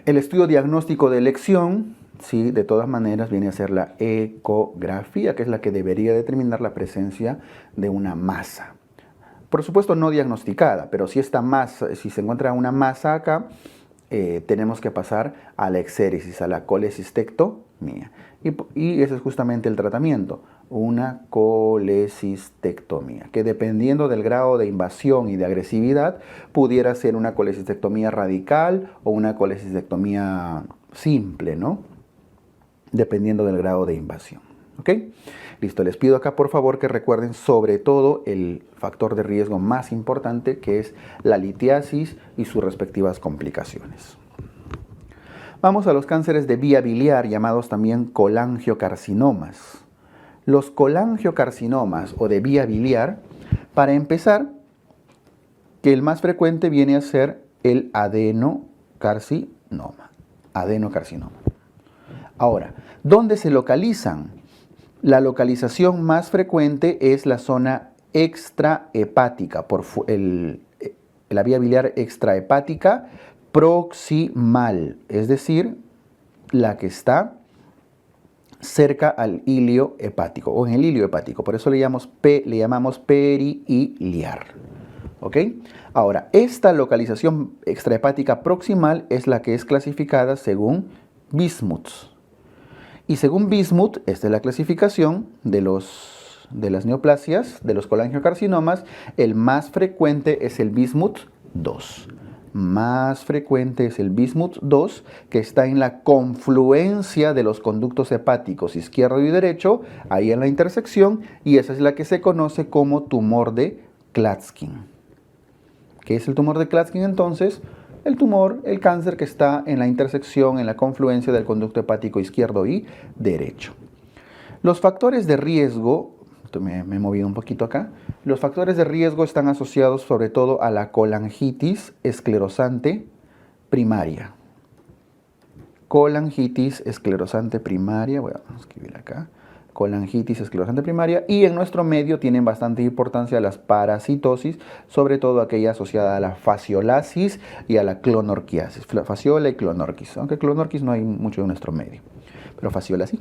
El estudio diagnóstico de elección, sí, de todas maneras viene a ser la ecografía, que es la que debería determinar la presencia de una masa. Por supuesto no diagnosticada, pero si si se encuentra una masa acá, tenemos que pasar a la exéresis, a la colecistectomía. Y ese es justamente el tratamiento, una colecistectomía, que dependiendo del grado de invasión y de agresividad, pudiera ser una colecistectomía radical o una colecistectomía simple, ¿no? Dependiendo del grado de invasión. ¿Ok? Listo, les pido acá por favor que recuerden sobre todo el factor de riesgo más importante, que es la litiasis y sus respectivas complicaciones. Vamos a los cánceres de vía biliar, llamados también colangiocarcinomas. Los colangiocarcinomas o de vía biliar, para empezar, que el más frecuente viene a ser el adenocarcinoma. Ahora, ¿dónde se localizan? La localización más frecuente es la zona extrahepática, la vía biliar extrahepática proximal, es decir, la que está cerca al hilio hepático o en el hilio hepático, por eso le llamamos perihiliar. ¿Ok? Ahora, esta localización extrahepática proximal es la que es clasificada según Bismuth. Y según Bismuth, esta es la clasificación de las neoplasias, de los colangiocarcinomas. El más frecuente es el Bismuth 2. Más frecuente es el Bismuth 2, que está en la confluencia de los conductos hepáticos izquierdo y derecho, ahí en la intersección, y esa es la que se conoce como tumor de Klatskin. ¿Qué es el tumor de Klatskin entonces? El cáncer que está en la intersección, en la confluencia del conducto hepático izquierdo y derecho. Los factores de riesgo, me he movido un poquito acá, los factores de riesgo están asociados sobre todo a la colangitis esclerosante primaria. Colangitis esclerosante primaria, voy a escribir acá, colangitis esclerosante primaria, y en nuestro medio tienen bastante importancia las parasitosis, sobre todo aquella asociada a la fasciolasis y a la clonorquiasis, fasciola y clonorquis, aunque clonorquis no hay mucho en nuestro medio, pero fasciola sí.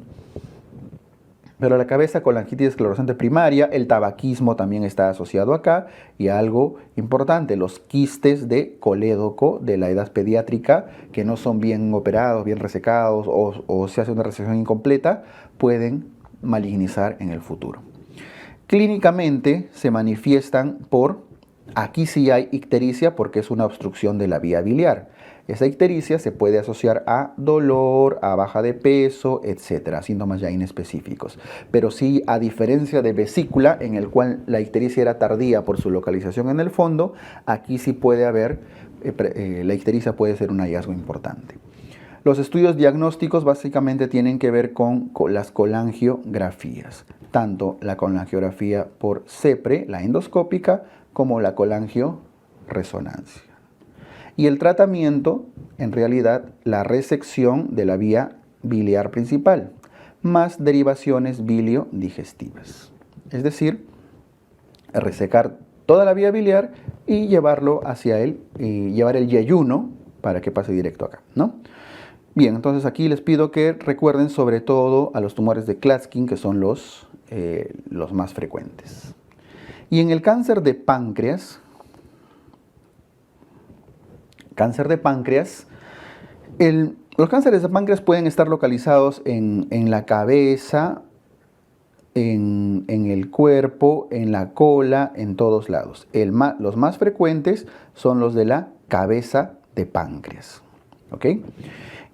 Pero la cabeza, colangitis esclerosante primaria, el tabaquismo también está asociado acá, y algo importante, los quistes de colédoco de la edad pediátrica que no son bien operados, bien resecados o se hace una resección incompleta, pueden malignizar en el futuro. Clínicamente se manifiestan aquí sí hay ictericia porque es una obstrucción de la vía biliar. Esa ictericia se puede asociar a dolor, a baja de peso, etcétera, síntomas ya inespecíficos. Pero sí, a diferencia de vesícula, en el cual la ictericia era tardía por su localización en el fondo, aquí sí puede haber, la ictericia puede ser un hallazgo importante. Los estudios diagnósticos básicamente tienen que ver con las colangiografías, tanto la colangiografía por CEPRE, la endoscópica, como la colangioresonancia. Y el tratamiento, en realidad, la resección de la vía biliar principal, más derivaciones biliodigestivas. Es decir, resecar toda la vía biliar y llevarlo hacia llevar el yeyuno para que pase directo acá, ¿no? Bien, entonces aquí les pido que recuerden sobre todo a los tumores de Klatskin, que son los más frecuentes. Y en el cáncer de páncreas, los cánceres de páncreas pueden estar localizados en la cabeza, en el cuerpo, en la cola, en todos lados. Los más frecuentes son los de la cabeza de páncreas. ¿Ok?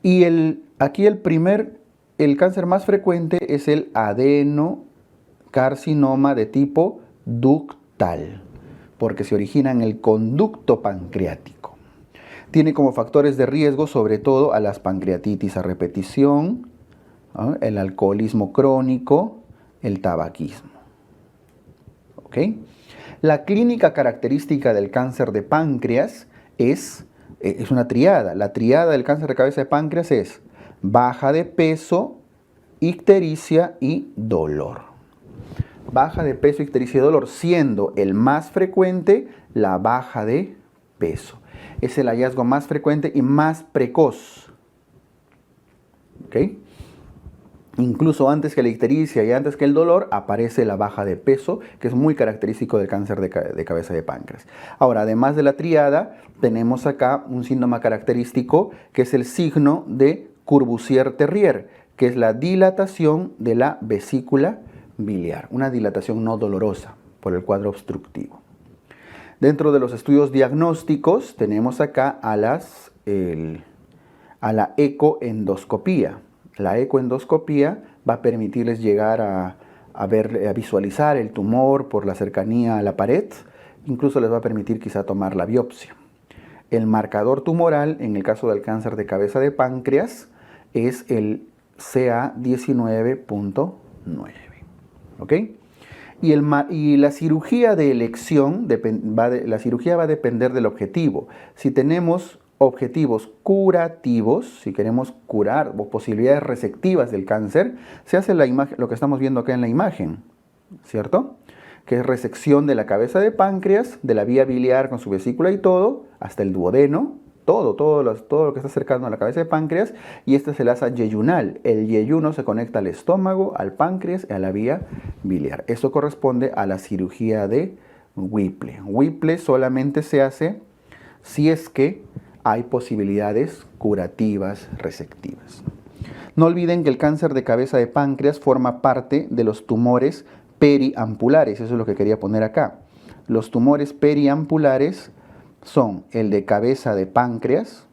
Y aquí el cáncer más frecuente es el adenocarcinoma de tipo ductal, porque se origina en el conducto pancreático. Tiene como factores de riesgo sobre todo a las pancreatitis a repetición, ¿no? El alcoholismo crónico, el tabaquismo. ¿Ok? La clínica característica del cáncer de páncreas es una triada. La triada del cáncer de cabeza de páncreas es baja de peso, ictericia y dolor. Baja de peso, ictericia y dolor, siendo el más frecuente la baja de peso. Es el hallazgo más frecuente y más precoz. ¿Ok? Incluso antes que la ictericia y antes que el dolor, aparece la baja de peso, que es muy característico del cáncer de cabeza de páncreas. Ahora, además de la triada, tenemos acá un síntoma característico, que es el signo de Courvoisier-Terrier, que es la dilatación de la vesícula biliar, una dilatación no dolorosa por el cuadro obstructivo. Dentro de los estudios diagnósticos, tenemos acá a la ecoendoscopía. La ecoendoscopía va a permitirles llegar a visualizar el tumor por la cercanía a la pared. Incluso les va a permitir quizá tomar la biopsia. El marcador tumoral, en el caso del cáncer de cabeza de páncreas, es el CA19.9. ¿Ok? Y la cirugía de elección, la cirugía va a depender del objetivo. Si tenemos objetivos curativos, si queremos curar o posibilidades resectivas del cáncer, se hace lo que estamos viendo acá en la imagen, ¿cierto? Que es resección de la cabeza de páncreas, de la vía biliar con su vesícula y todo, hasta el duodeno, todo lo que está cercano a la cabeza de páncreas, y este es el asa yeyunal. El yeyuno se conecta al estómago, al páncreas y a la vía biliar. Eso corresponde a la cirugía de Whipple. Whipple solamente se hace si es que hay posibilidades curativas resectivas. No olviden que el cáncer de cabeza de páncreas forma parte de los tumores periampulares. Eso es lo que quería poner acá. Los tumores periampulares son el de cabeza de páncreas,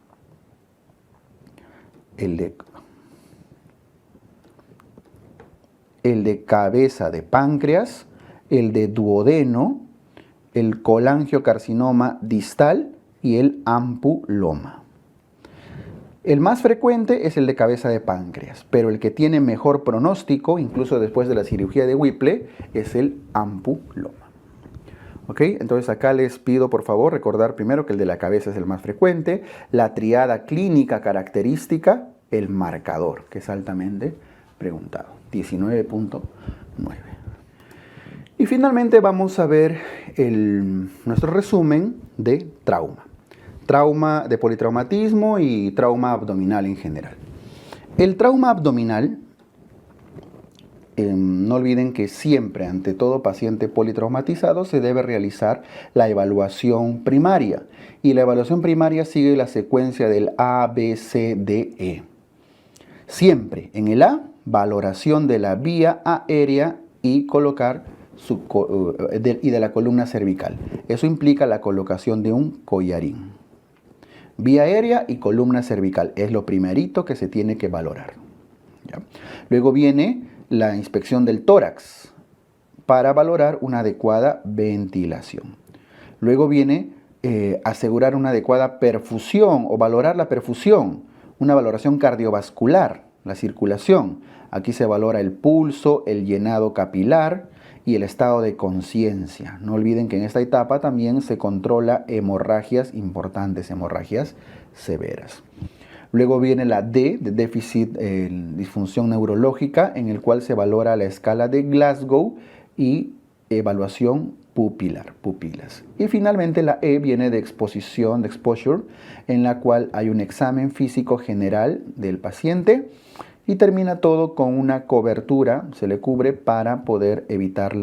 el de cabeza de páncreas, el de duodeno, el colangiocarcinoma distal y el ampuloma. El más frecuente es el de cabeza de páncreas, pero el que tiene mejor pronóstico, incluso después de la cirugía de Whipple, es el ampuloma. ¿Ok? Entonces acá les pido por favor recordar primero que el de la cabeza es el más frecuente, la triada clínica característica, el marcador, que es altamente preguntado, 19.9. Y finalmente vamos a ver nuestro resumen de trauma. Trauma de politraumatismo y trauma abdominal en general. El trauma abdominal, no olviden que siempre ante todo paciente politraumatizado se debe realizar la evaluación primaria. Y la evaluación primaria sigue la secuencia del A, B, C, D, E. Siempre en el A, valoración de la vía aérea y colocar y de la columna cervical. Eso implica la colocación de un collarín. Vía aérea y columna cervical es lo primerito que se tiene que valorar. ¿Ya? Luego viene la inspección del tórax para valorar una adecuada ventilación. Luego viene asegurar una adecuada perfusión o valorar la perfusión, una valoración cardiovascular, la circulación. Aquí se valora el pulso, el llenado capilar y el estado de conciencia. No olviden que en esta etapa también se controla hemorragias importantes, hemorragias severas. Luego viene la D, de déficit, disfunción neurológica, en el cual se valora la escala de Glasgow y evaluación pupilar, pupilas. Y finalmente la E viene de exposición, de exposure, en la cual hay un examen físico general del paciente y termina todo con una cobertura, se le cubre para poder evitar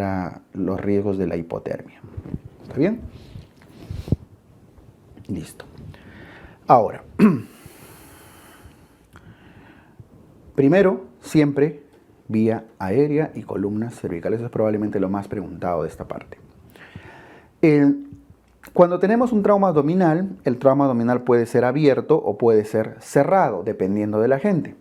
los riesgos de la hipotermia. ¿Está bien? Listo. Ahora, primero, siempre vía aérea y columna cervical. Eso es probablemente lo más preguntado de esta parte. Cuando tenemos un trauma abdominal, el trauma abdominal puede ser abierto o puede ser cerrado, dependiendo de la gente.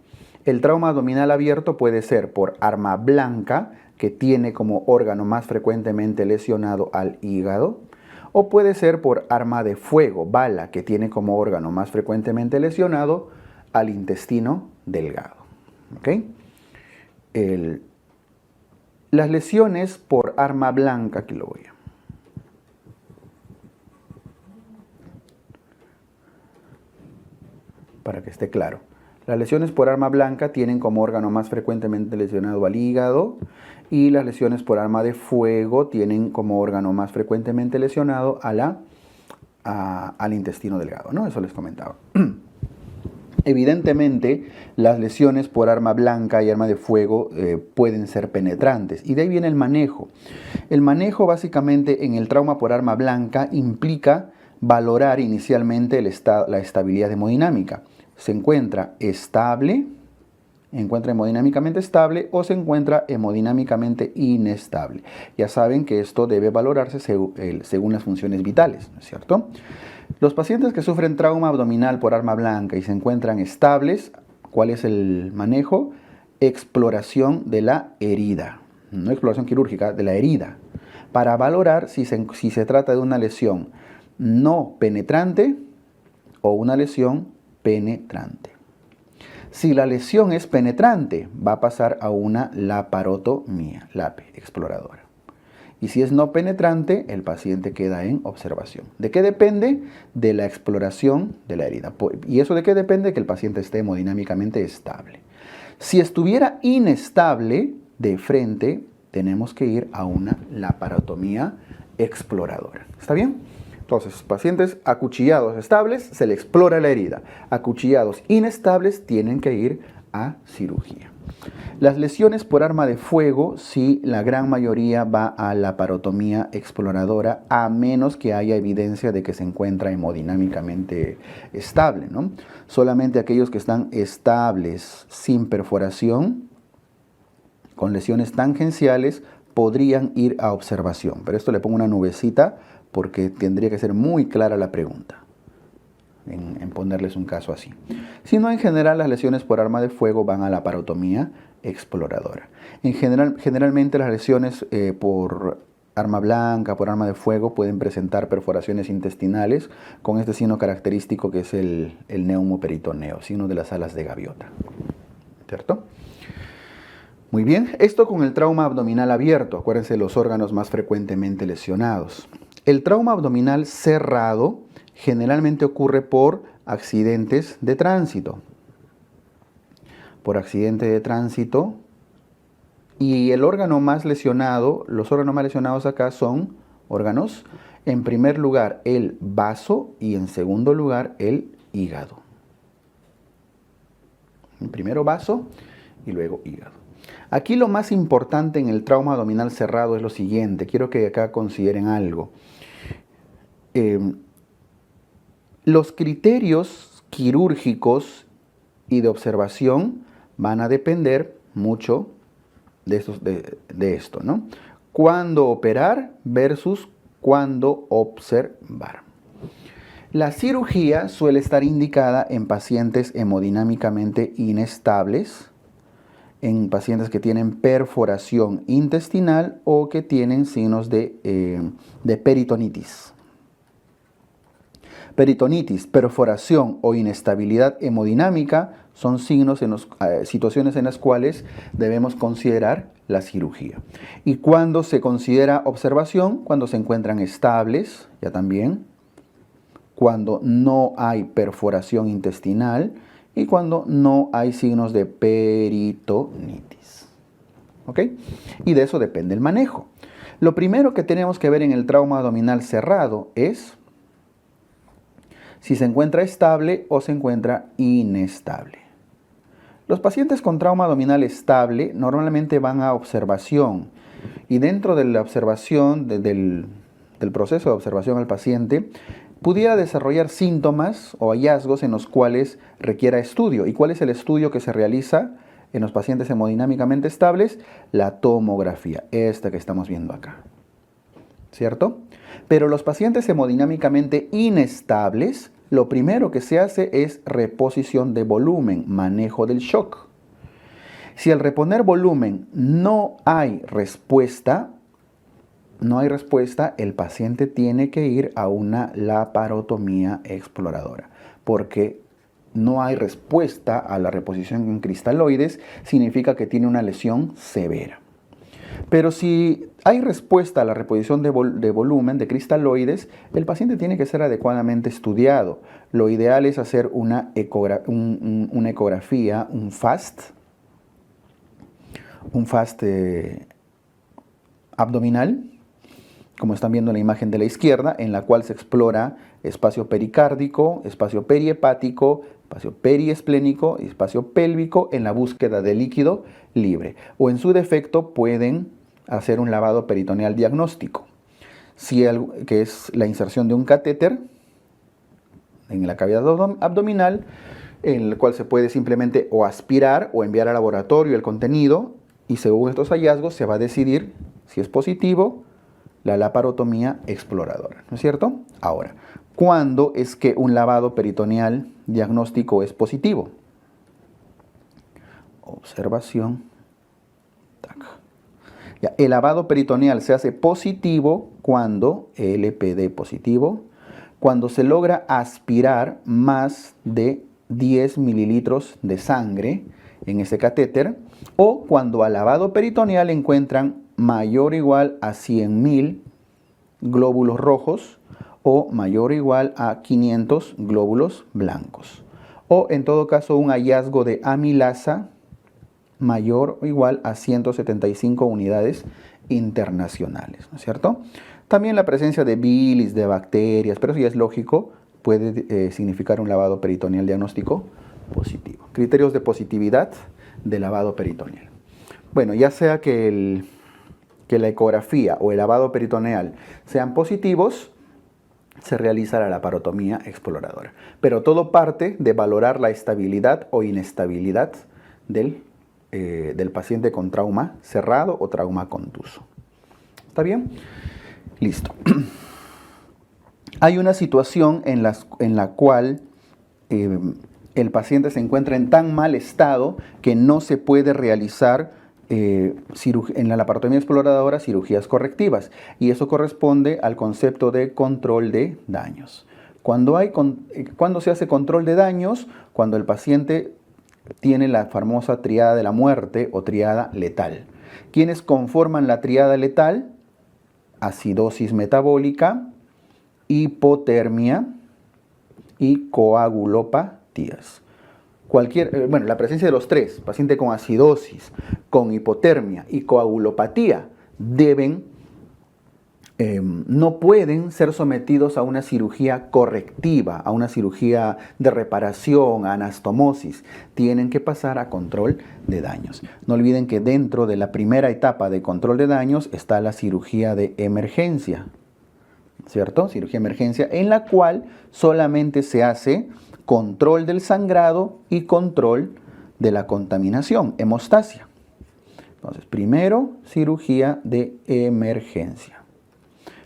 El trauma abdominal abierto puede ser por arma blanca, que tiene como órgano más frecuentemente lesionado al hígado, o puede ser por arma de fuego, bala, que tiene como órgano más frecuentemente lesionado al intestino delgado. ¿Okay? Las lesiones por arma blanca, aquí lo voy a... para que esté claro. Las lesiones por arma blanca tienen como órgano más frecuentemente lesionado al hígado y las lesiones por arma de fuego tienen como órgano más frecuentemente lesionado al intestino delgado, ¿no? Eso les comentaba. Evidentemente, las lesiones por arma blanca y arma de fuego pueden ser penetrantes y de ahí viene el manejo. El manejo básicamente en el trauma por arma blanca implica valorar inicialmente la estabilidad hemodinámica. Se encuentra hemodinámicamente estable o se encuentra hemodinámicamente inestable. Ya saben que esto debe valorarse según las funciones vitales, ¿no es cierto? Los pacientes que sufren trauma abdominal por arma blanca y se encuentran estables, ¿cuál es el manejo? Exploración de la herida, no exploración quirúrgica, de la herida, para valorar si se trata de una lesión no penetrante o una lesión penetrante. Si la lesión es penetrante, va a pasar a una laparotomía, LAPE, exploradora. Y si es no penetrante, el paciente queda en observación. ¿De qué depende? De la exploración de la herida. ¿Y eso de qué depende? Que el paciente esté hemodinámicamente estable. Si estuviera inestable, de frente, tenemos que ir a una laparotomía exploradora. ¿Está bien? Entonces, pacientes acuchillados estables, se le explora la herida. Acuchillados inestables, tienen que ir a cirugía. Las lesiones por arma de fuego, sí, la gran mayoría va a la laparotomía exploradora, a menos que haya evidencia de que se encuentra hemodinámicamente estable, ¿no? Solamente aquellos que están estables, sin perforación, con lesiones tangenciales, podrían ir a observación. Pero esto le pongo una nubecita porque tendría que ser muy clara la pregunta en ponerles un caso así. Si no, en general las lesiones por arma de fuego van a la laparotomía exploradora. Generalmente las lesiones por arma blanca, por arma de fuego, pueden presentar perforaciones intestinales con este signo característico que es el neumoperitoneo, signo de las alas de gaviota. ¿Cierto? Muy bien, esto con el trauma abdominal abierto, acuérdense los órganos más frecuentemente lesionados. El trauma abdominal cerrado generalmente ocurre por accidentes de tránsito. Por accidente de tránsito. Y el órgano más lesionado, los órganos más lesionados acá son órganos, en primer lugar el vaso y en segundo lugar el hígado. Primero vaso y luego hígado. Aquí lo más importante en el trauma abdominal cerrado es lo siguiente. Quiero que acá consideren algo. Los criterios quirúrgicos y de observación van a depender mucho de esto, ¿no? Cuándo operar versus cuándo observar. La cirugía suele estar indicada en pacientes hemodinámicamente inestables, en pacientes que tienen perforación intestinal o que tienen signos de peritonitis. Peritonitis, perforación o inestabilidad hemodinámica son signos situaciones en las cuales debemos considerar la cirugía. Y cuando se considera observación, cuando se encuentran estables, ya también, cuando no hay perforación intestinal y cuando no hay signos de peritonitis. ¿Ok? Y de eso depende el manejo. Lo primero que tenemos que ver en el trauma abdominal cerrado es si se encuentra estable o se encuentra inestable. Los pacientes con trauma abdominal estable normalmente van a observación y dentro de la observación, del proceso de observación al paciente, pudiera desarrollar síntomas o hallazgos en los cuales requiera estudio. ¿Y cuál es el estudio que se realiza en los pacientes hemodinámicamente estables? La tomografía, esta que estamos viendo acá, ¿cierto? Pero los pacientes hemodinámicamente inestables, lo primero que se hace es reposición de volumen, manejo del shock. Si al reponer volumen no hay respuesta, el paciente tiene que ir a una laparotomía exploradora, porque no hay respuesta a la reposición en cristaloides, significa que tiene una lesión severa. Pero si hay respuesta a la reposición de volumen de cristaloides, el paciente tiene que ser adecuadamente estudiado. Lo ideal es hacer una ecografía, un FAST abdominal, como están viendo en la imagen de la izquierda, en la cual se explora espacio pericárdico, espacio periepático, espacio periesplénico y espacio pélvico en la búsqueda de líquido libre. O en su defecto pueden hacer un lavado peritoneal diagnóstico, que es la inserción de un catéter en la cavidad abdominal, en el cual se puede simplemente o aspirar o enviar al laboratorio el contenido, y según estos hallazgos se va a decidir si es positivo la laparotomía exploradora, ¿no es cierto? Ahora, ¿cuándo es que un lavado peritoneal diagnóstico es positivo? Observación. Ya, el lavado peritoneal se hace positivo cuando, LPD positivo, cuando se logra aspirar más de 10 mililitros de sangre en ese catéter, o cuando al lavado peritoneal encuentran mayor o igual a 100.000 glóbulos rojos o mayor o igual a 500 glóbulos blancos. O en todo caso un hallazgo de amilasa mayor o igual a 175 unidades internacionales, ¿no es cierto? También la presencia de bilis, de bacterias, pero eso ya es lógico, puede significar un lavado peritoneal diagnóstico positivo. Criterios de positividad de lavado peritoneal. Bueno, ya sea que la ecografía o el lavado peritoneal sean positivos, se realiza la laparotomía exploradora. Pero todo parte de valorar la estabilidad o inestabilidad del paciente con trauma cerrado o trauma contuso. ¿Está bien? Listo. Hay una situación en la cual el paciente se encuentra en tan mal estado que no se puede realizar en la laparotomía exploradora cirugías correctivas, y eso corresponde al concepto de control de daños. ¿Cuándo se hace control de daños? Cuando el paciente tiene la famosa triada de la muerte o triada letal. ¿Quiénes conforman la triada letal? Acidosis metabólica, hipotermia y coagulopatías. La presencia de los tres, paciente con acidosis, con hipotermia y coagulopatía, no pueden ser sometidos a una cirugía correctiva, a una cirugía de reparación, a anastomosis. Tienen que pasar a control de daños. No olviden que dentro de la primera etapa de control de daños está la cirugía de emergencia, ¿cierto? Cirugía de emergencia en la cual solamente se hace control del sangrado y control de la contaminación, hemostasia. Entonces, primero, cirugía de emergencia.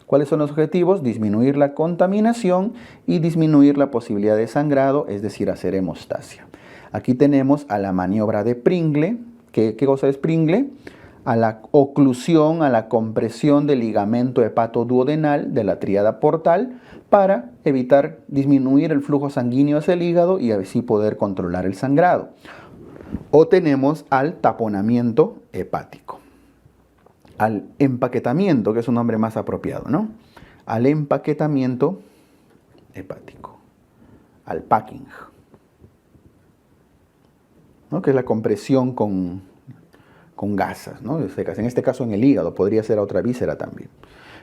¿Cuáles son los objetivos? Disminuir la contaminación y disminuir la posibilidad de sangrado, es decir, hacer hemostasia. Aquí tenemos a la maniobra de Pringle. ¿Qué cosa es Pringle? A la oclusión, a la compresión del ligamento hepatoduodenal de la tríada portal para evitar disminuir el flujo sanguíneo hacia el hígado y así poder controlar el sangrado. O tenemos al taponamiento hepático, al empaquetamiento, que es un nombre más apropiado, ¿no? Al empaquetamiento hepático, al packing, ¿no? Que es la compresión con gasas, ¿no? En este caso en el hígado, podría ser a otra víscera también.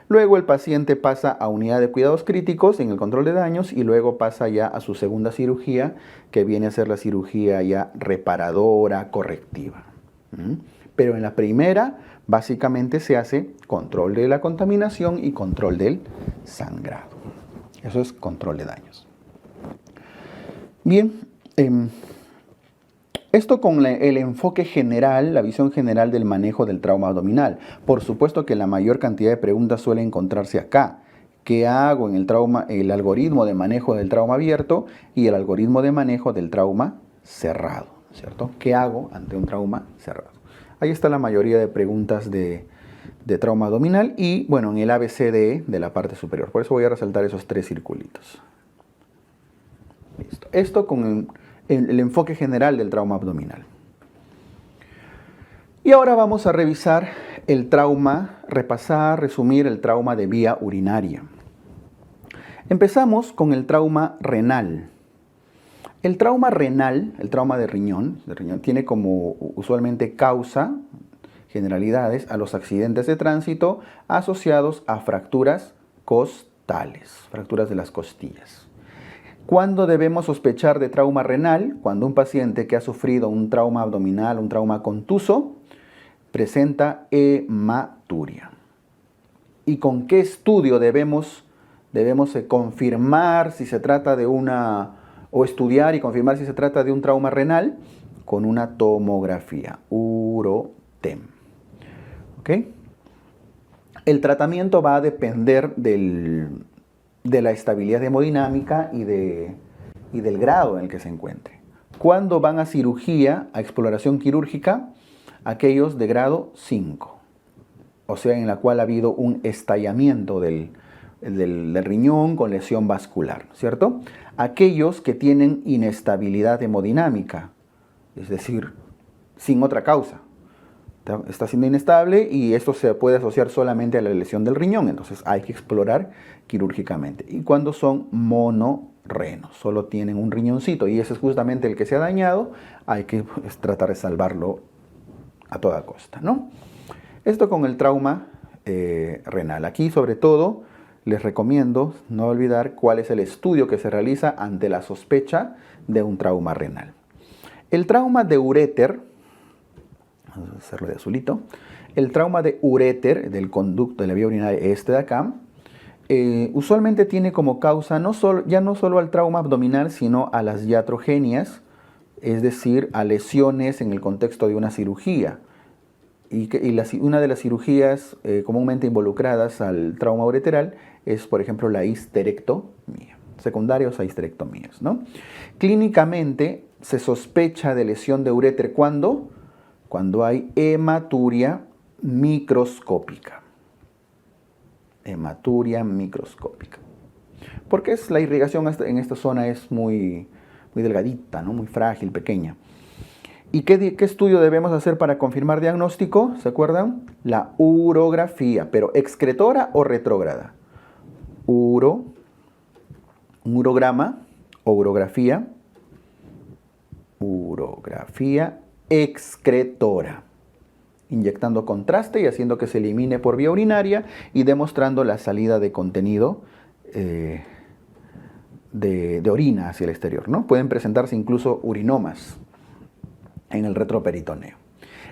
Luego el paciente pasa a unidad de cuidados críticos en el control de daños y luego pasa ya a su segunda cirugía, que viene a ser la cirugía ya reparadora, correctiva. Pero en la primera, básicamente se hace control de la contaminación y control del sangrado. Eso es control de daños. Bien, Esto con el enfoque general, la visión general del manejo del trauma abdominal. Por supuesto que la mayor cantidad de preguntas suele encontrarse acá. ¿Qué hago en el trauma, el algoritmo de manejo del trauma abierto y el algoritmo de manejo del trauma cerrado? ¿Cierto? ¿Qué hago ante un trauma cerrado? Ahí está la mayoría de preguntas de trauma abdominal y, bueno, en el ABCDE de la parte superior. Por eso voy a resaltar esos 3 circulitos. Listo. Esto con el enfoque general del trauma abdominal. Y ahora vamos a revisar el trauma, repasar, resumir el trauma de vía urinaria. Empezamos con el trauma renal. El trauma renal, el trauma de riñón, tiene como usualmente causa, generalidades, a los accidentes de tránsito asociados a fracturas costales, fracturas de las costillas. ¿Cuándo debemos sospechar de trauma renal? Cuando un paciente que ha sufrido un trauma abdominal, un trauma contuso, presenta hematuria. ¿Y con qué estudio debemos confirmar si se trata de o estudiar y confirmar si se trata de un trauma renal? Con una tomografía, UroTEM. ¿Ok? El tratamiento va a depender de la estabilidad hemodinámica y del grado en el que se encuentre. ¿Cuándo van a cirugía, a exploración quirúrgica? Aquellos de grado 5, o sea, en la cual ha habido un estallamiento del riñón con lesión vascular, ¿cierto? Aquellos que tienen inestabilidad hemodinámica, es decir, sin otra causa. Está siendo inestable y esto se puede asociar solamente a la lesión del riñón, entonces hay que explorar quirúrgicamente. Y cuando son monorrenos, solo tienen un riñoncito y ese es justamente el que se ha dañado, hay que tratar de salvarlo a toda costa, ¿no? Esto con el trauma renal. Aquí, sobre todo, les recomiendo no olvidar cuál es el estudio que se realiza ante la sospecha de un trauma renal. El trauma de uréter, vamos a hacerlo de azulito, el trauma de uréter, del conducto de la vía urinaria, este de acá, usualmente tiene como causa ya no solo al trauma abdominal, sino a las iatrogenias, es decir, a lesiones en el contexto de una cirugía. Una de las cirugías comúnmente involucradas al trauma ureteral es, por ejemplo, la histerectomía, secundarios a histerectomías, ¿no? Clínicamente se sospecha de lesión de uréter cuando hay hematuria microscópica. Hematuria microscópica. Porque la irrigación en esta zona es muy delgadita, ¿no? Muy frágil, pequeña. ¿Y qué estudio debemos hacer para confirmar diagnóstico? ¿Se acuerdan? La urografía, pero excretora o retrógrada. Un urograma o urografía. Urografía excretora. Inyectando contraste y haciendo que se elimine por vía urinaria y demostrando la salida de contenido de orina hacia el exterior, ¿no? Pueden presentarse incluso urinomas en el retroperitoneo.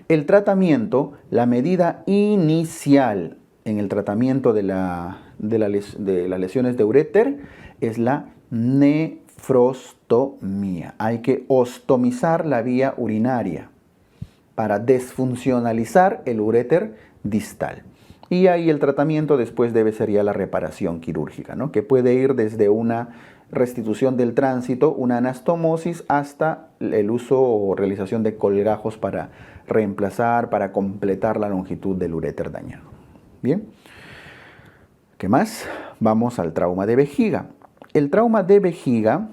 El tratamiento, la medida inicial en el tratamiento de las lesiones de uréter es la nefrostomía. Hay que ostomizar la vía urinaria para desfuncionalizar el uréter distal. Y ahí el tratamiento después debe ser ya la reparación quirúrgica, ¿no? Que puede ir desde una restitución del tránsito, una anastomosis, hasta el uso o realización de colgajos para reemplazar, para completar la longitud del uréter dañado. Bien. ¿Qué más? Vamos al trauma de vejiga. El trauma de vejiga,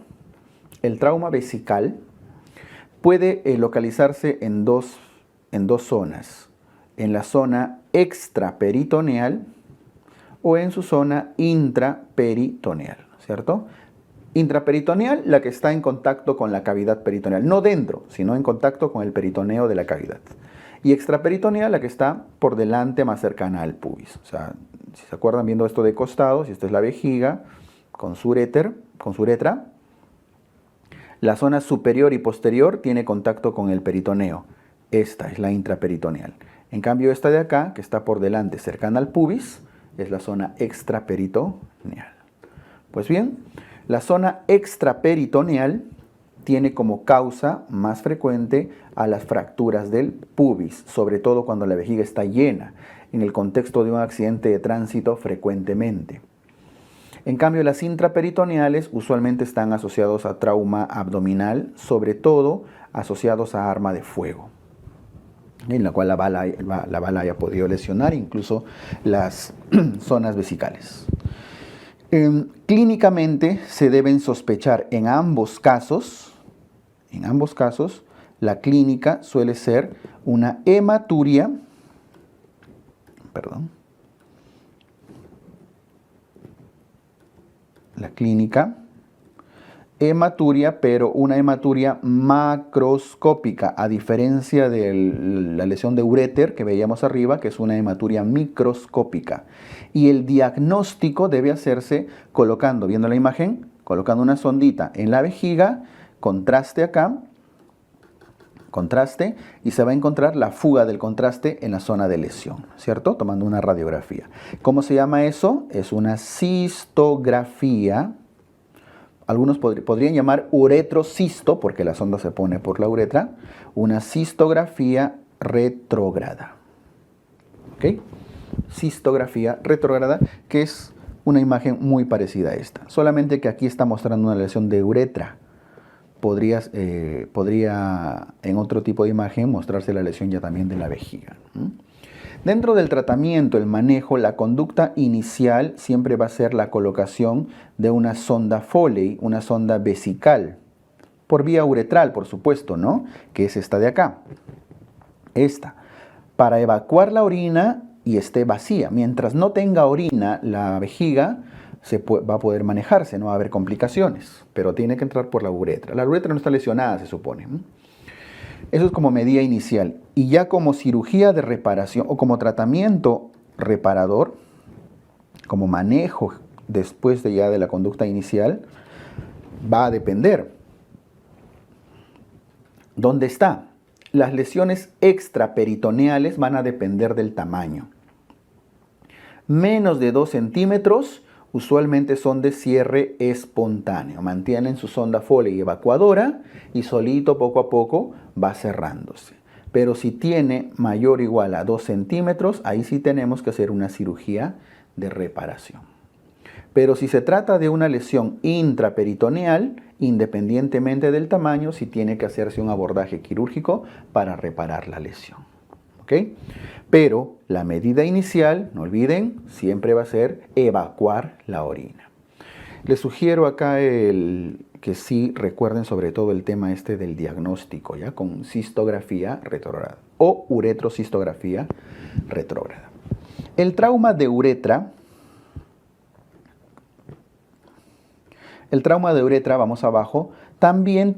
el trauma vesical, puede localizarse en dos zonas. En la zona extraperitoneal o en su zona intraperitoneal, ¿cierto? Intraperitoneal, la que está en contacto con la cavidad peritoneal, no dentro, sino en contacto con el peritoneo de la cavidad. Y extraperitoneal, la que está por delante, más cercana al pubis. O sea, si se acuerdan viendo esto de costado, si esta es la vejiga con su uretra, la zona superior y posterior tiene contacto con el peritoneo. Esta es la intraperitoneal. En cambio, esta de acá, que está por delante, cercana al pubis, es la zona extraperitoneal. Pues bien, la zona extraperitoneal tiene como causa más frecuente a las fracturas del pubis, sobre todo cuando la vejiga está llena, en el contexto de un accidente de tránsito frecuentemente. En cambio, las intraperitoneales usualmente están asociados a trauma abdominal, sobre todo asociados a arma de fuego, en la cual la bala haya podido lesionar incluso las zonas vesicales. Clínicamente se deben sospechar en ambos casos, la clínica suele ser una hematuria, la clínica, hematuria, pero una hematuria macroscópica, a diferencia de la lesión de uréter que veíamos arriba, que es una hematuria microscópica. Y el diagnóstico debe hacerse colocando, viendo la imagen, colocando una sondita en la vejiga, contraste acá, contraste, y se va a encontrar la fuga del contraste en la zona de lesión, ¿cierto? Tomando una radiografía. ¿Cómo se llama eso? Es una cistografía. Algunos podrían llamar uretrocisto, porque la sonda se pone por la uretra, una cistografía retrógrada. ¿Ok? Cistografía retrógrada, que es una imagen muy parecida a esta. Solamente que aquí está mostrando una lesión de uretra. Podría en otro tipo de imagen mostrarse la lesión ya también de la vejiga. Dentro del tratamiento, el manejo, la conducta inicial siempre va a ser la colocación de una sonda Foley, una sonda vesical, por vía uretral, por supuesto, ¿no? Que es esta de acá. Esta. Para evacuar la orina y esté vacía. Mientras no tenga orina, la vejiga va a poder manejarse, no va a haber complicaciones, pero tiene que entrar por la uretra. La uretra no está lesionada, se supone. Eso es como medida inicial. Y ya como cirugía de reparación o como tratamiento reparador, como manejo después de la conducta inicial, va a depender. ¿Dónde está? Las lesiones extraperitoneales van a depender del tamaño. Menos de 2 centímetros usualmente son de cierre espontáneo. Mantienen su sonda Foley evacuadora y solito, poco a poco, va cerrándose. Pero si tiene mayor o igual a 2 centímetros, ahí sí tenemos que hacer una cirugía de reparación. Pero si se trata de una lesión intraperitoneal, independientemente del tamaño, sí tiene que hacerse un abordaje quirúrgico para reparar la lesión. ¿Ok? Pero la medida inicial, no olviden, siempre va a ser evacuar la orina. Les sugiero acá que sí recuerden sobre todo el tema este del diagnóstico, ¿ya? Con cistografía retrógrada o uretrocistografía retrógrada. El trauma de uretra, vamos abajo, también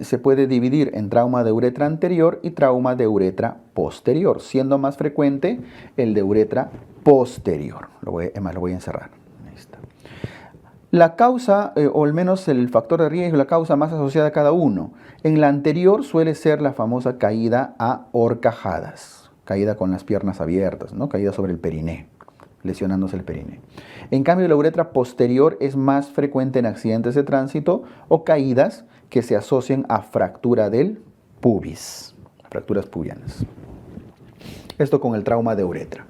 se puede dividir en trauma de uretra anterior y trauma de uretra posterior, siendo más frecuente el de uretra posterior. Lo voy a encerrar. Ahí está. La causa, o al menos el factor de riesgo, la causa más asociada a cada uno. En la anterior suele ser la famosa caída a horcajadas, caída con las piernas abiertas, ¿no? Caída sobre el periné, lesionándose el periné. En cambio, la uretra posterior es más frecuente en accidentes de tránsito o caídas que se asocian a fractura del pubis, fracturas pubianas. Esto con el trauma de uretra.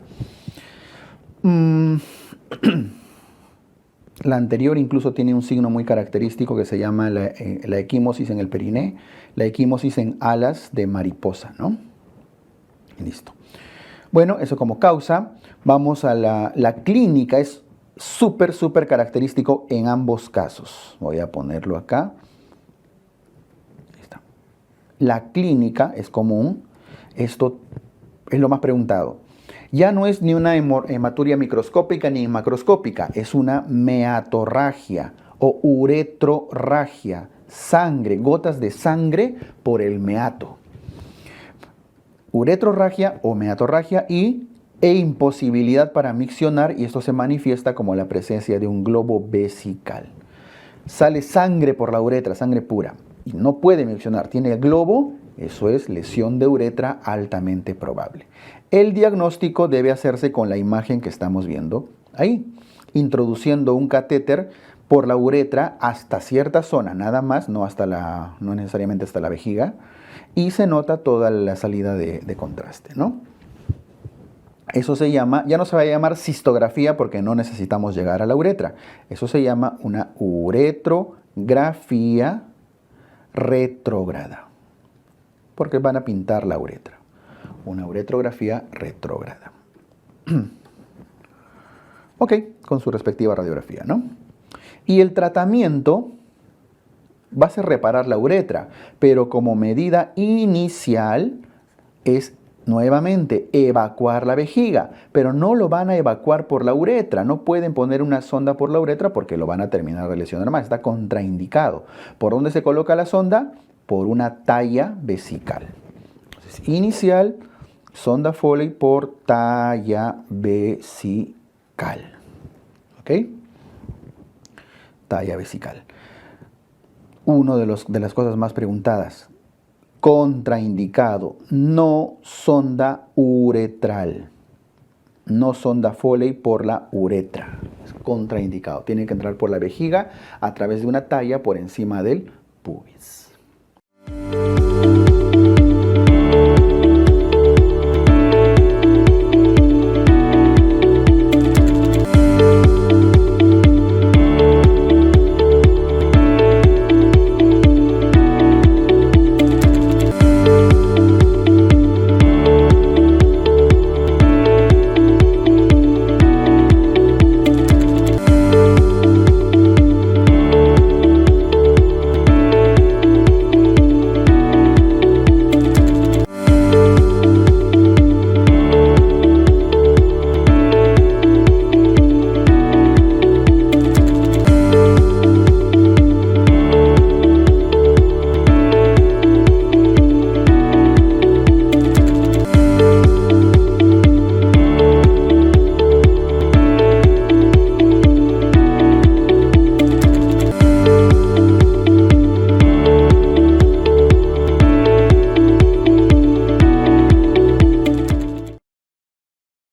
La anterior incluso tiene un signo muy característico que se llama la equimosis en el periné, la equimosis en alas de mariposa, ¿no? Listo. Bueno, eso como causa. Vamos a la clínica, es súper característico en ambos casos. Voy a ponerlo acá. Ahí está. La clínica es común. Esto es lo más preguntado. Ya no es ni una hematuria microscópica ni macroscópica, es una meatorragia o uretrorragia, sangre, gotas de sangre por el meato. Uretrorragia o meatorragia e imposibilidad para miccionar, y esto se manifiesta como la presencia de un globo vesical. Sale sangre por la uretra, sangre pura, y no puede miccionar, tiene globo, eso es lesión de uretra altamente probable. El diagnóstico debe hacerse con la imagen que estamos viendo ahí, introduciendo un catéter por la uretra hasta cierta zona, nada más, no necesariamente hasta la vejiga, y se nota toda la salida de contraste, ¿no? Eso se llama, ya no se va a llamar cistografía porque no necesitamos llegar a la uretra. Eso se llama una uretrografía retrógrada, porque van a pintar la uretra. Una uretrografía retrógrada. Ok, con su respectiva radiografía, ¿no? Y el tratamiento va a ser reparar la uretra, pero como medida inicial es nuevamente evacuar la vejiga, pero no lo van a evacuar por la uretra, no pueden poner una sonda por la uretra porque lo van a terminar de lesionar más, está contraindicado. ¿Por dónde se coloca la sonda? Por una talla vesical. Entonces, inicial, sonda Foley por talla vesical. ¿Ok? Talla vesical. Uno de las cosas más preguntadas. Contraindicado. No sonda uretral. No sonda Foley por la uretra. Es contraindicado. Tiene que entrar por la vejiga a través de una talla por encima del pubis.